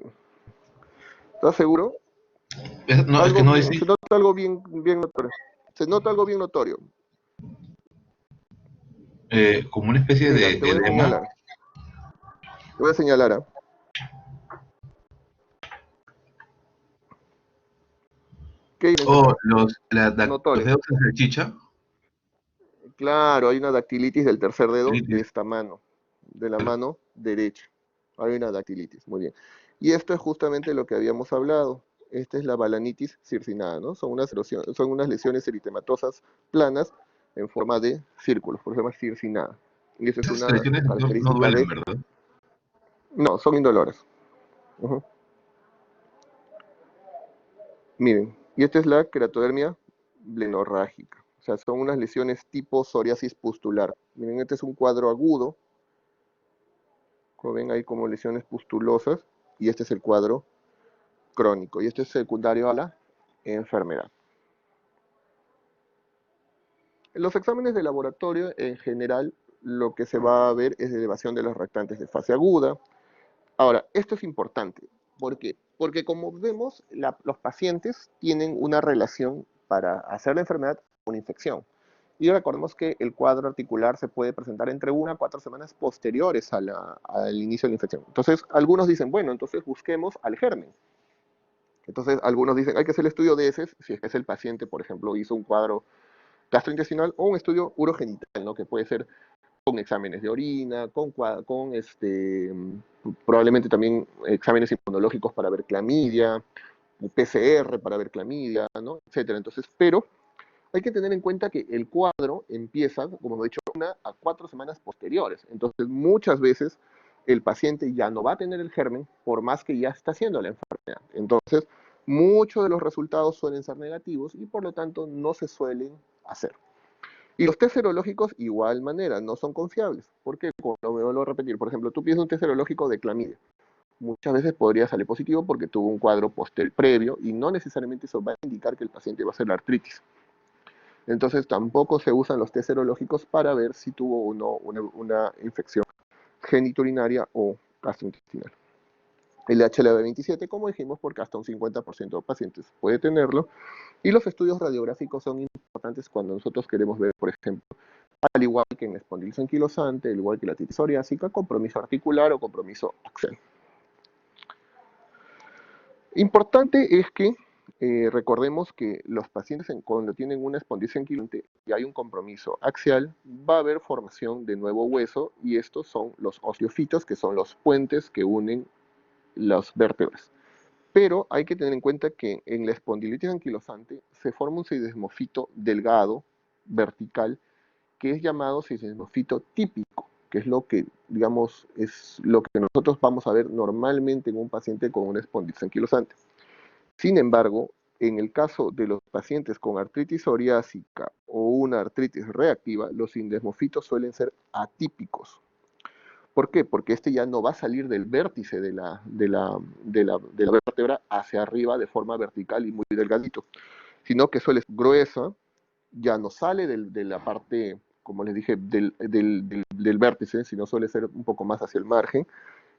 ¿Estás seguro? No, es que no Se distingo. nota algo bien, bien notorio. Se nota algo bien notorio. Como una especie Mira, de edema. te voy a señalar, ¿ah? ¿Qué hay en esa Oh, parte? los Notorio. dedos de salchicha. Claro, hay una dactilitis del tercer dedo de esta mano, de la mano derecha. Hay una dactilitis, muy bien. Y esto es justamente lo que habíamos hablado. Esta es la balanitis circinada, ¿no? Son unas lesiones eritematosas planas en forma de círculos, por eso se llama circinada. Y esa es Esas una lesiones no característica duelen, de... ¿verdad? No, son indoloras. Ujú. Miren, y esta es la keratodermia blenorrágica. O sea, son unas lesiones tipo psoriasis pustular. Miren, este es un cuadro agudo, como ven ahí como lesiones pustulosas, y este es el cuadro crónico, y este es secundario a la enfermedad. En los exámenes de laboratorio, en general, lo que se va a ver es elevación de los reactantes de fase aguda. Ahora, esto es importante. ¿Por qué? Porque como vemos, los pacientes tienen una relación para hacer la enfermedad con una infección. Y recordemos que el cuadro articular se puede presentar entre 1 a 4 semanas posteriores al inicio de la infección. Entonces, algunos dicen, bueno, entonces busquemos al germen. Entonces, algunos dicen, hay que hacer el estudio de heces, si es que es el paciente, por ejemplo, hizo un cuadro gastrointestinal o un estudio urogenital, ¿no? Que puede ser con exámenes de orina, probablemente también exámenes inmunológicos para ver clamidia, PCR para ver clamidia, ¿no? Etcétera. Entonces, pero hay que tener en cuenta que el cuadro empieza, como hemos dicho, 1 a 4 semanas posteriores. Entonces, muchas veces el paciente ya no va a tener el germen, por más que ya está haciendo la enfermedad. Entonces, muchos de los resultados suelen ser negativos y por lo tanto no se suelen hacer. Y los test serológicos, igual manera, no son confiables. ¿Por qué? Como lo vuelvo a repetir, por ejemplo, tú pides un test serológico de clamidia. Muchas veces podría salir positivo porque tuvo un cuadro previo y no necesariamente eso va a indicar que el paciente va a hacer la artritis. Entonces tampoco se usan los test serológicos para ver si tuvo o no una infección genitourinaria o gastrointestinal. El HLA-B27, como dijimos, porque hasta un 50% de pacientes puede tenerlo. Y los estudios radiográficos son importantes cuando nosotros queremos ver, por ejemplo, al igual que en espondilitis anquilosante, al igual que la titis psoriásica, compromiso articular o compromiso axial. Importante es que Recordemos que los pacientes cuando tienen una espondilitis anquilosante y hay un compromiso axial, va a haber formación de nuevo hueso y estos son los osteofitos, que son los puentes que unen las vértebras. Pero hay que tener en cuenta que en la espondilitis anquilosante se forma un sismofito delgado, vertical, que es llamado sismofito típico, que es lo que, digamos, es lo que nosotros vamos a ver normalmente en un paciente con una espondilitis anquilosante. Sin embargo, en el caso de los pacientes con artritis psoriásica o una artritis reactiva, los sindesmofitos suelen ser atípicos. ¿Por qué? Porque este ya no va a salir del vértice de la vértebra hacia arriba de forma vertical y muy delgadito, sino que suele ser gruesa, ya no sale de la parte, como les dije, del vértice, sino suele ser un poco más hacia el margen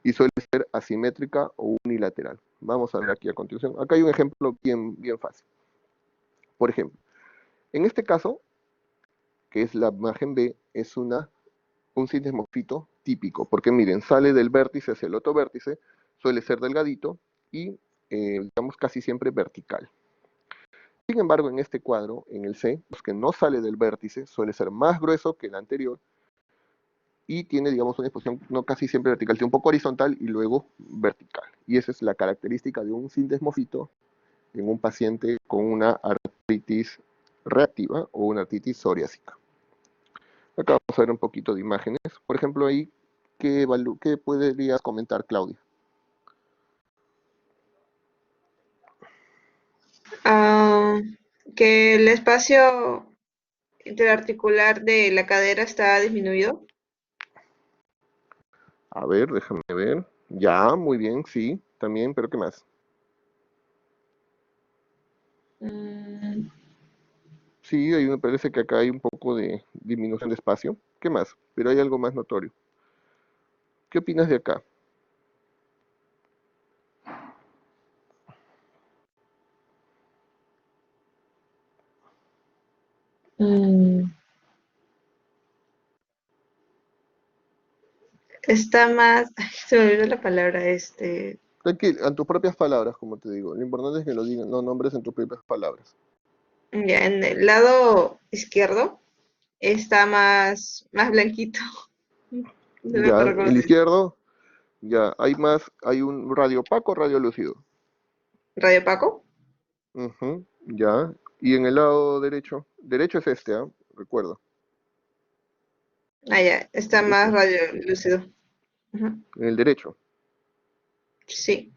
y suele ser asimétrica o unilateral. Vamos a ver aquí a continuación. Acá hay un ejemplo bien, bien fácil. Por ejemplo, en este caso, que es la imagen B, es un sindesmofito típico, porque miren, sale del vértice hacia el otro vértice, suele ser delgadito y, digamos, casi siempre vertical. Sin embargo, en este cuadro, en el C, pues que no sale del vértice, suele ser más grueso que el anterior y tiene, digamos, una disposición no casi siempre vertical, tiene un poco horizontal y luego vertical. Y esa es la característica de un sindesmofito en un paciente con una artritis reactiva o una artritis psoriásica. Acá vamos a ver un poquito de imágenes. Por ejemplo, ahí, ¿qué podrías comentar, Claudia? Ah, que el espacio interarticular de la cadera está disminuido. A ver, déjame ver. Ya, muy bien, sí, también, pero ¿qué más? Mm, Sí, me parece que acá hay un poco de disminución de espacio. ¿Qué más? Pero hay algo más notorio. ¿Qué opinas de acá? mm, está más, ay, se me olvidó la palabra, Tranquilo, en tus propias palabras, como te digo. Lo importante es que lo digan, lo nombres en tus propias palabras. ya en el lado izquierdo está más blanquito. No me Ya, acuerdo cómo el se dice. izquierdo, ya, hay un radio opaco, radio lúcido. ¿Radio Paco? Ujú, ya, y en el lado derecho, derecho es este, ¿ah? Recuerdo, Ah, ya, está más derecho, radio lúcido. Ajá. en el derecho, Sí.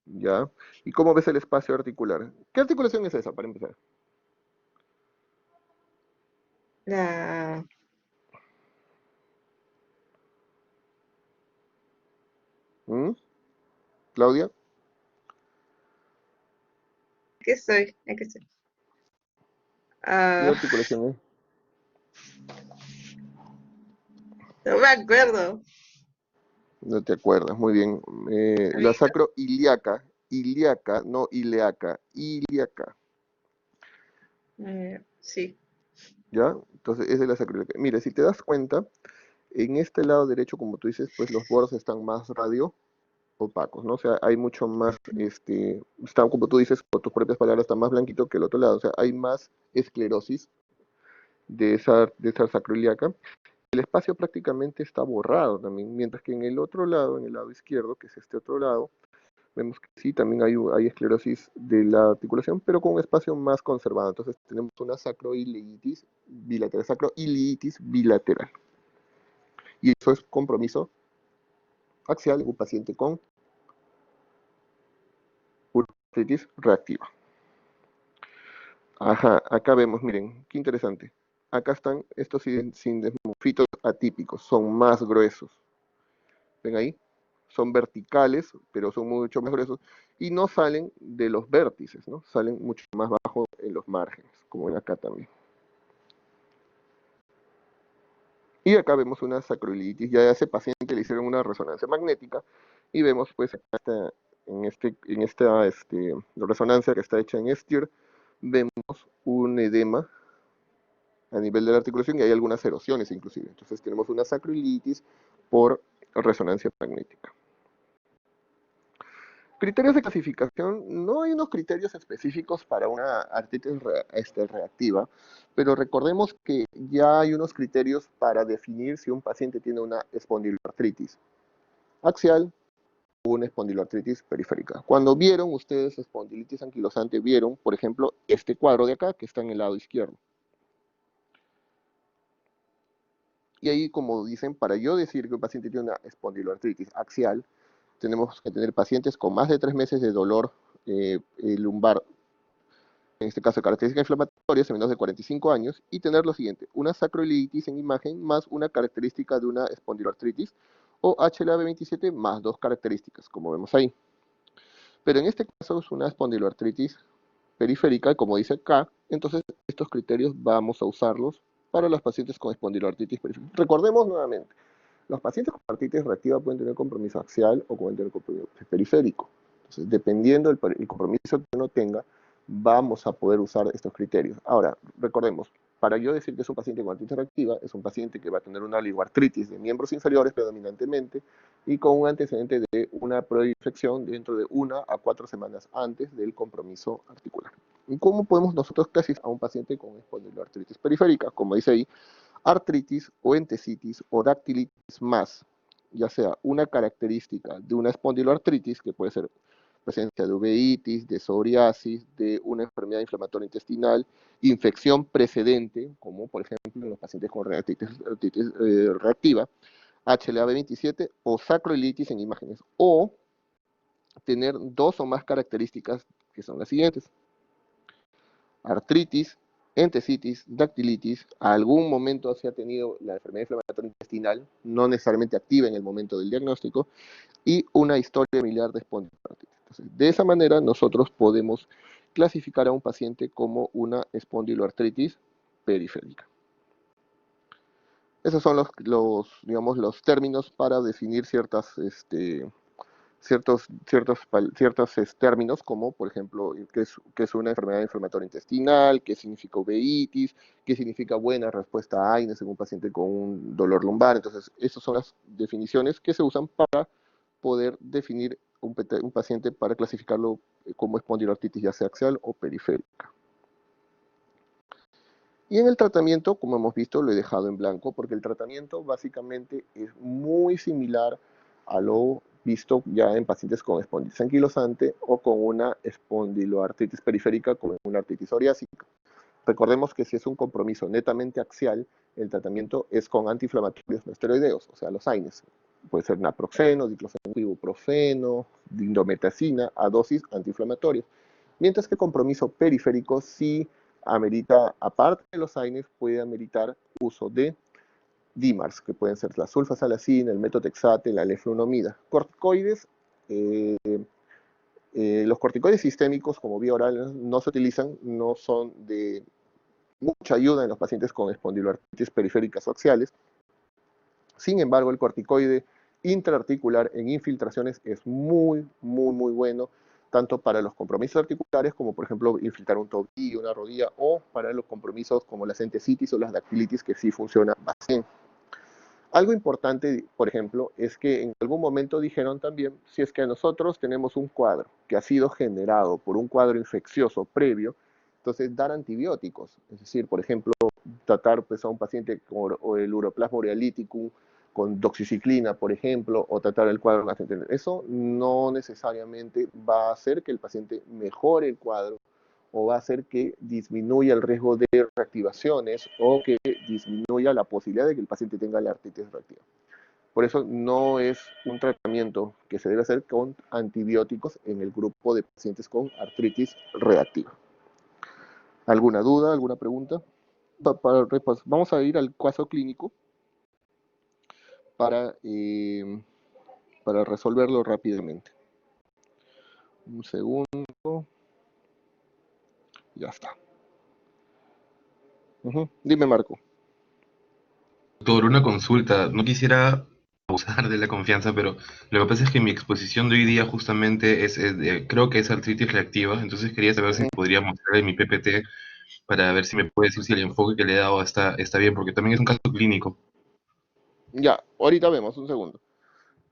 ya. ¿Y cómo ves el espacio articular? ¿Qué articulación es esa, para empezar? La... ¿Mm? ¿Claudia? ¿Qué estoy? ¿A qué estoy? ¿Qué Ah, articulación es? no me acuerdo. No te acuerdas, muy bien. La sacroiliaca, ilíaca, no ileaca, ilíaca, Sí. ¿ya? Entonces, esa es la sacroiliaca. Mira, si te das cuenta, en este lado derecho, como tú dices, pues los bordes están más radio opacos, ¿no? O sea, hay mucho más, está, como tú dices, por tus propias palabras, está más blanquito que el otro lado, o sea, hay más esclerosis de esa sacroiliaca. El espacio prácticamente está borrado también, mientras que en el otro lado, en el lado izquierdo, que es este otro lado, vemos que sí, también hay esclerosis de la articulación, pero con un espacio más conservado. Entonces tenemos una sacroiliitis bilateral. Y eso es compromiso axial en un paciente con artritis reactiva. Ajá, acá vemos, miren, qué interesante. Acá están estos sindesmofitos atípicos, son más gruesos. ¿Ven ahí? Son verticales, pero son mucho más gruesos y no salen de los vértices, ¿no? Salen mucho más bajo en los márgenes, como ven acá también. Y acá vemos una sacroiliitis, ya a ese paciente le hicieron una resonancia magnética y vemos pues acá en esta resonancia que está hecha en STIR, vemos un edema a nivel de la articulación y hay algunas erosiones inclusive. Entonces tenemos una sacroiliitis por resonancia magnética. Criterios de clasificación, no hay unos criterios específicos para una artritis reactiva, pero recordemos que ya hay unos criterios para definir si un paciente tiene una espondiloartritis axial o una espondiloartritis periférica. Cuando vieron ustedes espondilitis anquilosante, vieron, por ejemplo, este cuadro de acá que está en el lado izquierdo. Y ahí, como dicen, para yo decir que un paciente tiene una espondiloartritis axial, tenemos que tener pacientes con más de 3 meses de dolor lumbar, en este caso de características inflamatorias, en menos de 45 años, y tener lo siguiente: una sacroiliitis en imagen más una característica de una espondiloartritis, o HLA-B27 más 2 características, como vemos ahí. Pero en este caso es una espondiloartritis periférica, como dice acá, entonces estos criterios vamos a usarlos para los pacientes con espondiloartritis periférica. Recordemos nuevamente, los pacientes con artritis reactiva pueden tener compromiso axial o pueden tener compromiso periférico. Entonces, dependiendo del compromiso que uno tenga, vamos a poder usar estos criterios. Ahora, recordemos, para yo decir que es un paciente con artritis reactiva, es un paciente que va a tener una oligoartritis de miembros inferiores predominantemente y con un antecedente de una proinfección dentro de 1 a 4 semanas antes del compromiso articular. ¿Y cómo podemos nosotros clasificar a un paciente con espondiloartritis periférica? Como dice ahí, artritis o entesitis o dactilitis más, ya sea una característica de una espondiloartritis, que puede ser presencia de uveitis, de psoriasis, de una enfermedad inflamatoria intestinal, infección precedente, como por ejemplo en los pacientes con artritis reactiva, HLA-B27 o sacroiliitis en imágenes, o tener 2 o más características que son las siguientes: artritis, entesitis, dactilitis, a algún momento se ha tenido la enfermedad inflamatoria intestinal, no necesariamente activa en el momento del diagnóstico, y una historia familiar de espondiloartritis. Entonces, de esa manera nosotros podemos clasificar a un paciente como una espondiloartritis periférica. Esos son digamos, los términos para definir ciertos términos, como por ejemplo qué es una enfermedad inflamatoria intestinal, qué significa uveitis, qué significa buena respuesta a AINES en un paciente con un dolor lumbar. Entonces, esas son las definiciones que se usan para poder definir un paciente, para clasificarlo como espondiloartritis ya sea axial o periférica. Y en el tratamiento, como hemos visto, lo he dejado en blanco porque el tratamiento básicamente es muy similar a lo visto ya en pacientes con espondilitis anquilosante o con una espondiloartritis periférica como una artritis psoriásica. Recordemos que si es un compromiso netamente axial, el tratamiento es con antiinflamatorios no esteroideos, o sea, los AINES. Puede ser naproxeno, diclofenac, ibuprofeno, indometacina a dosis antiinflamatorias. Mientras que el compromiso periférico sí amerita, aparte de los AINES, puede ameritar uso de DIMARS, que pueden ser la sulfasalacina, el metotrexate, la leflunomida. Corticoides, los corticoides sistémicos como vía oral no se utilizan, no son de mucha ayuda en los pacientes con espondiloartritis periféricas o axiales. Sin embargo, el corticoide intraarticular en infiltraciones es muy bueno, tanto para los compromisos articulares como, por ejemplo, infiltrar un tobillo, una rodilla, o para los compromisos como las entesitis o las dactilitis, que sí funcionan bastante. Algo importante, por ejemplo, es que en algún momento dijeron también, si es que nosotros tenemos un cuadro que ha sido generado por un cuadro infeccioso previo, entonces dar antibióticos, es decir, por ejemplo, tratar pues, a un paciente con el uroplasma urealyticum con doxiciclina, por ejemplo, o tratar el cuadro más. Eso no necesariamente va a hacer que el paciente mejore el cuadro, o va a hacer que disminuya el riesgo de reactivaciones o que disminuya la posibilidad de que el paciente tenga la artritis reactiva. Por eso no es un tratamiento que se debe hacer con antibióticos en el grupo de pacientes con artritis reactiva. ¿Alguna duda, alguna pregunta? Vamos a ir al caso clínico para resolverlo rápidamente. Un segundo. Ya está. Dime, Marco. Doctor, una consulta. No quisiera abusar de la confianza, pero lo que pasa es que mi exposición de hoy día justamente creo que es artritis reactiva, entonces quería saber si podría mostrarle mi PPT para ver si me puede decir si el enfoque que le he dado está bien, porque también es un caso clínico. Ya, ahorita vemos, un segundo.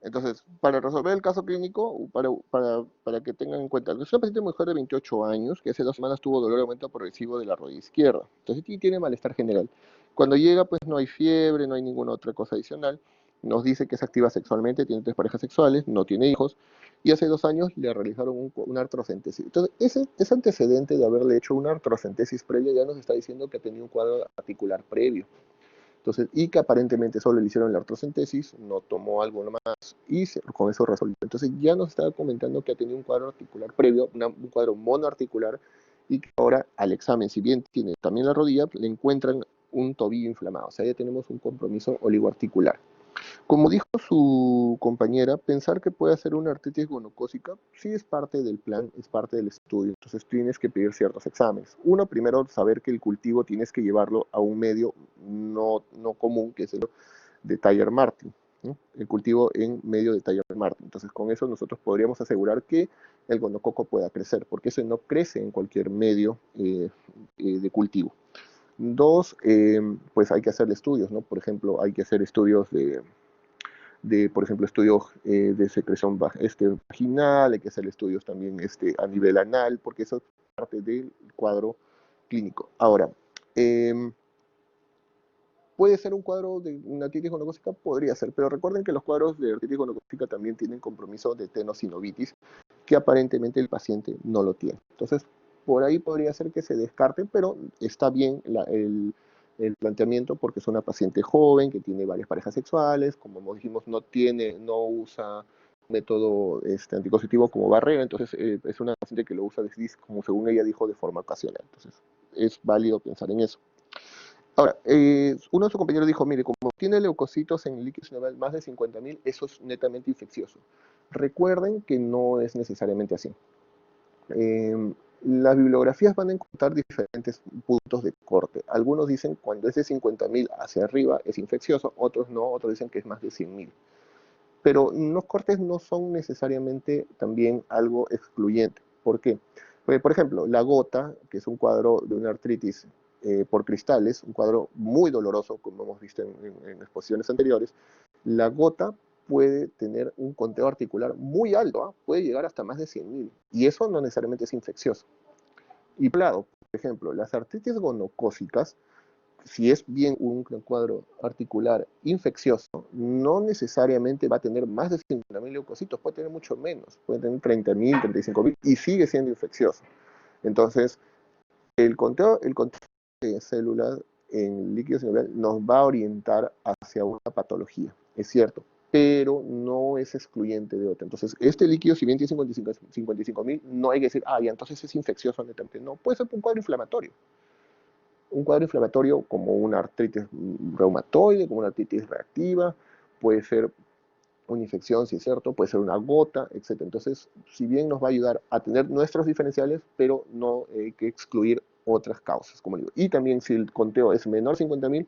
Entonces, para resolver el caso clínico, para que tengan en cuenta, es una paciente mujer de 28 años que hace 2 semanas tuvo dolor y aumento progresivo de la rodilla izquierda. Entonces, sí tiene malestar general. Cuando llega, pues no hay fiebre, no hay ninguna otra cosa adicional. Nos dice que es activa sexualmente, tiene 3 parejas sexuales, no tiene hijos, y hace 2 años le realizaron una artrocentesis. Entonces, ese antecedente de haberle hecho una artrocentesis previa ya nos está diciendo que ha tenido un cuadro articular previo. Entonces, y que aparentemente solo le hicieron la artrocentesis, no tomó algo más y con eso resolvió. Entonces ya nos estaba comentando que ha tenido un cuadro articular previo, un cuadro monoarticular, y que ahora al examen, si bien tiene también la rodilla, le encuentran un tobillo inflamado. O sea, ya tenemos un compromiso oligoarticular. Como dijo su compañera, pensar que puede hacer una artritis gonocócica sí es parte del plan, es parte del estudio. Entonces tienes que pedir ciertos exámenes. Uno, primero, saber que el cultivo tienes que llevarlo a un medio no común, que es el de Tiger Martin, ¿no? El cultivo en medio de Tiger Martin. Entonces con eso nosotros podríamos asegurar que el gonococo pueda crecer, porque eso no crece en cualquier medio de cultivo. Dos, pues hay que hacerle estudios, ¿no? Por ejemplo, hay que hacer estudios por ejemplo, estudios de secreción vaginal, hay que hacer estudios también a nivel anal, porque eso es parte del cuadro clínico. Ahora, ¿puede ser un cuadro de una artritis gonocócica? Podría ser, pero recuerden que los cuadros de artritis gonocócica también tienen compromiso de tenosinovitis, que aparentemente el paciente no lo tiene. Entonces, por ahí podría ser que se descarte, pero está bien el planteamiento porque es una paciente joven que tiene varias parejas sexuales, como dijimos, no usa método anticonceptivo como barrera, entonces es una paciente que lo usa, como según ella dijo, de forma ocasional. Entonces, es válido pensar en eso. Ahora, uno de sus compañeros dijo, mire, como tiene leucocitos en el líquido sinovial más de 50.000, eso es netamente infeccioso. Recuerden que no es necesariamente así. Las bibliografías van a encontrar diferentes puntos de corte. Algunos dicen cuando es de 50.000 hacia arriba es infeccioso, otros no, otros dicen que es más de 100.000. Pero los cortes no son necesariamente también algo excluyente. ¿Por qué? Porque, por ejemplo, la gota, que es un cuadro de una artritis por cristales, un cuadro muy doloroso, como hemos visto en exposiciones anteriores, la gota puede tener un conteo articular muy alto, puede llegar hasta más de 100.000, y eso no necesariamente es infeccioso. Y por lado, por ejemplo, las artritis gonocócicas, si es bien un cuadro articular infeccioso, no necesariamente va a tener más de 50.000 leucocitos, puede tener mucho menos, puede tener 30.000, 35.000 y sigue siendo infeccioso. Entonces, el conteo de células en líquido sinovial nos va a orientar hacia una patología, es cierto, pero no es excluyente de otra. Entonces, este líquido, si bien tiene 55.000, no hay que decir, ya, entonces es infeccioso netamente. No, puede ser un cuadro inflamatorio. Un cuadro inflamatorio como una artritis reumatoide, como una artritis reactiva, puede ser una infección, si es cierto, puede ser una gota, etc. Entonces, si bien nos va a ayudar a tener nuestros diferenciales, pero no hay que excluir otras causas, como digo. Y también si el conteo es menor a 50.000,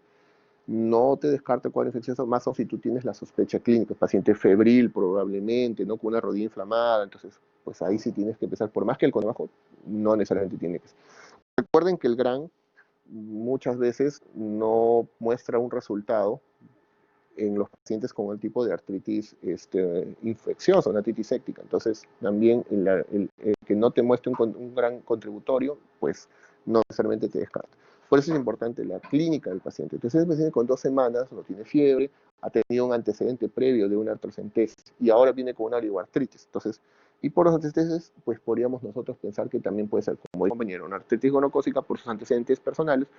no te descarte el cuadro infeccioso, más o si tú tienes la sospecha clínica, paciente febril probablemente, ¿no? Con una rodilla inflamada, entonces, pues ahí sí tienes que empezar, por más que el conteo bajo, no necesariamente tiene que ser. Recuerden que el GRAN muchas veces no muestra un resultado en los pacientes con el tipo de artritis infecciosa, una artritis séptica. Entonces, también el que no te muestre un gran contributorio, pues no necesariamente te descarta. Por eso es importante la clínica del paciente. Entonces, el paciente con 2 semanas no tiene fiebre, ha tenido un antecedente previo de una artrocentesis y ahora viene con una oligoartritis. Entonces, y por los antecedentes, pues podríamos nosotros pensar que también puede ser, como dijo el compañero, una artritis gonocócica por sus antecedentes personales,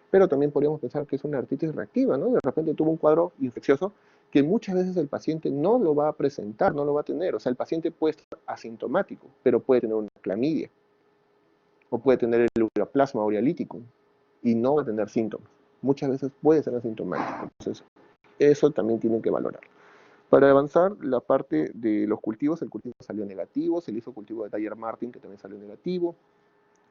pero también podríamos pensar que es una artritis reactiva, ¿no? De repente tuvo un cuadro infeccioso que muchas veces el paciente no lo va a presentar, no lo va a tener. O sea, el paciente puede estar asintomático, pero puede tener una clamidia o puede tener el ureaplasma urealítico y no va a tener síntomas. Muchas veces puede ser asintomático. Entonces, eso también tienen que valorar. Para avanzar, la parte de los cultivos, el cultivo salió negativo, se le hizo cultivo de Tiger Martin, que también salió negativo,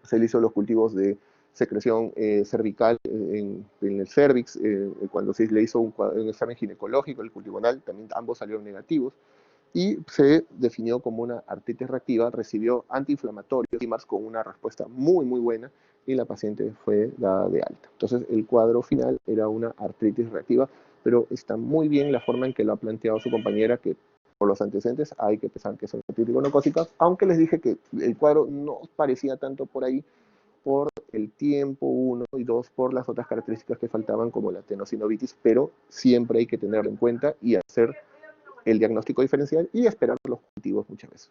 se le hizo los cultivos de secreción cervical en el cervix, cuando se le hizo un examen ginecológico, el cultivo anal, también ambos salieron negativos, y se definió como una artritis reactiva, recibió antiinflamatorios y con una respuesta muy, muy buena, y la paciente fue dada de alta. Entonces, el cuadro final era una artritis reactiva, pero está muy bien la forma en que lo ha planteado su compañera, que por los antecedentes hay que pensar que son artritis gonocócicas, aunque les dije que el cuadro no parecía tanto por ahí, por el tiempo, uno, y dos, por las otras características que faltaban, como la tenosinovitis, pero siempre hay que tenerlo en cuenta y hacer el diagnóstico diferencial y esperar los cultivos muchas veces.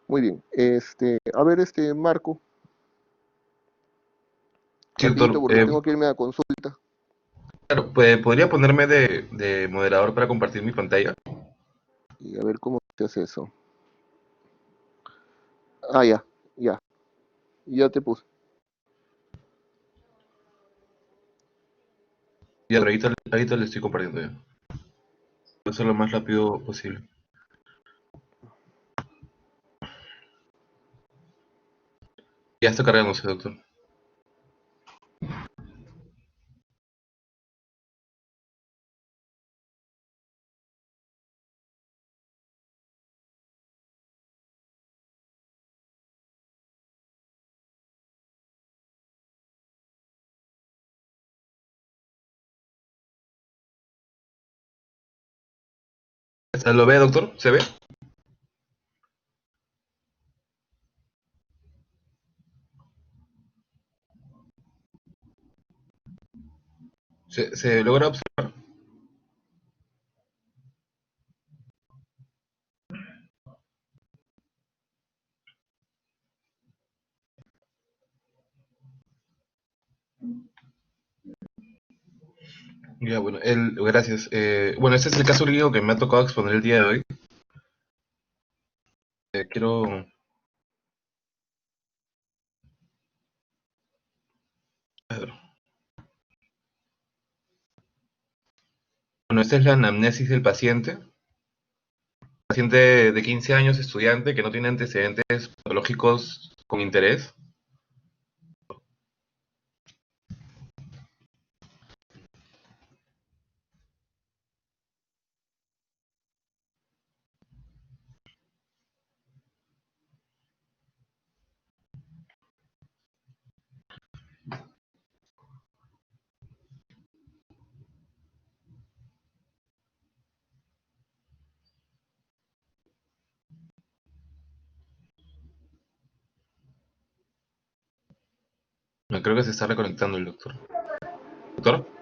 Muy bien, a ver, Marco, Sí, rapidito doctor. porque tengo que irme a consulta. Claro, pues, ¿podría ponerme de moderador para compartir mi pantalla? Y a ver cómo se hace eso. Ah, ya, ya, ya te puse. Y ahorita le estoy compartiendo ya. Voy a hacerlo lo más rápido posible. Ya está cargándose, doctor. ¿Lo ve, doctor? ¿Se ve? ¿Se logra observar? Ya, bueno, gracias. Bueno, este es el caso clínico que me ha tocado exponer el día de hoy. Quiero... a ver. Bueno, esta es la anamnesis del paciente. Paciente de 15 años, estudiante, que no tiene antecedentes patológicos con interés. No, creo que se está reconectando el doctor. ¿Doctor?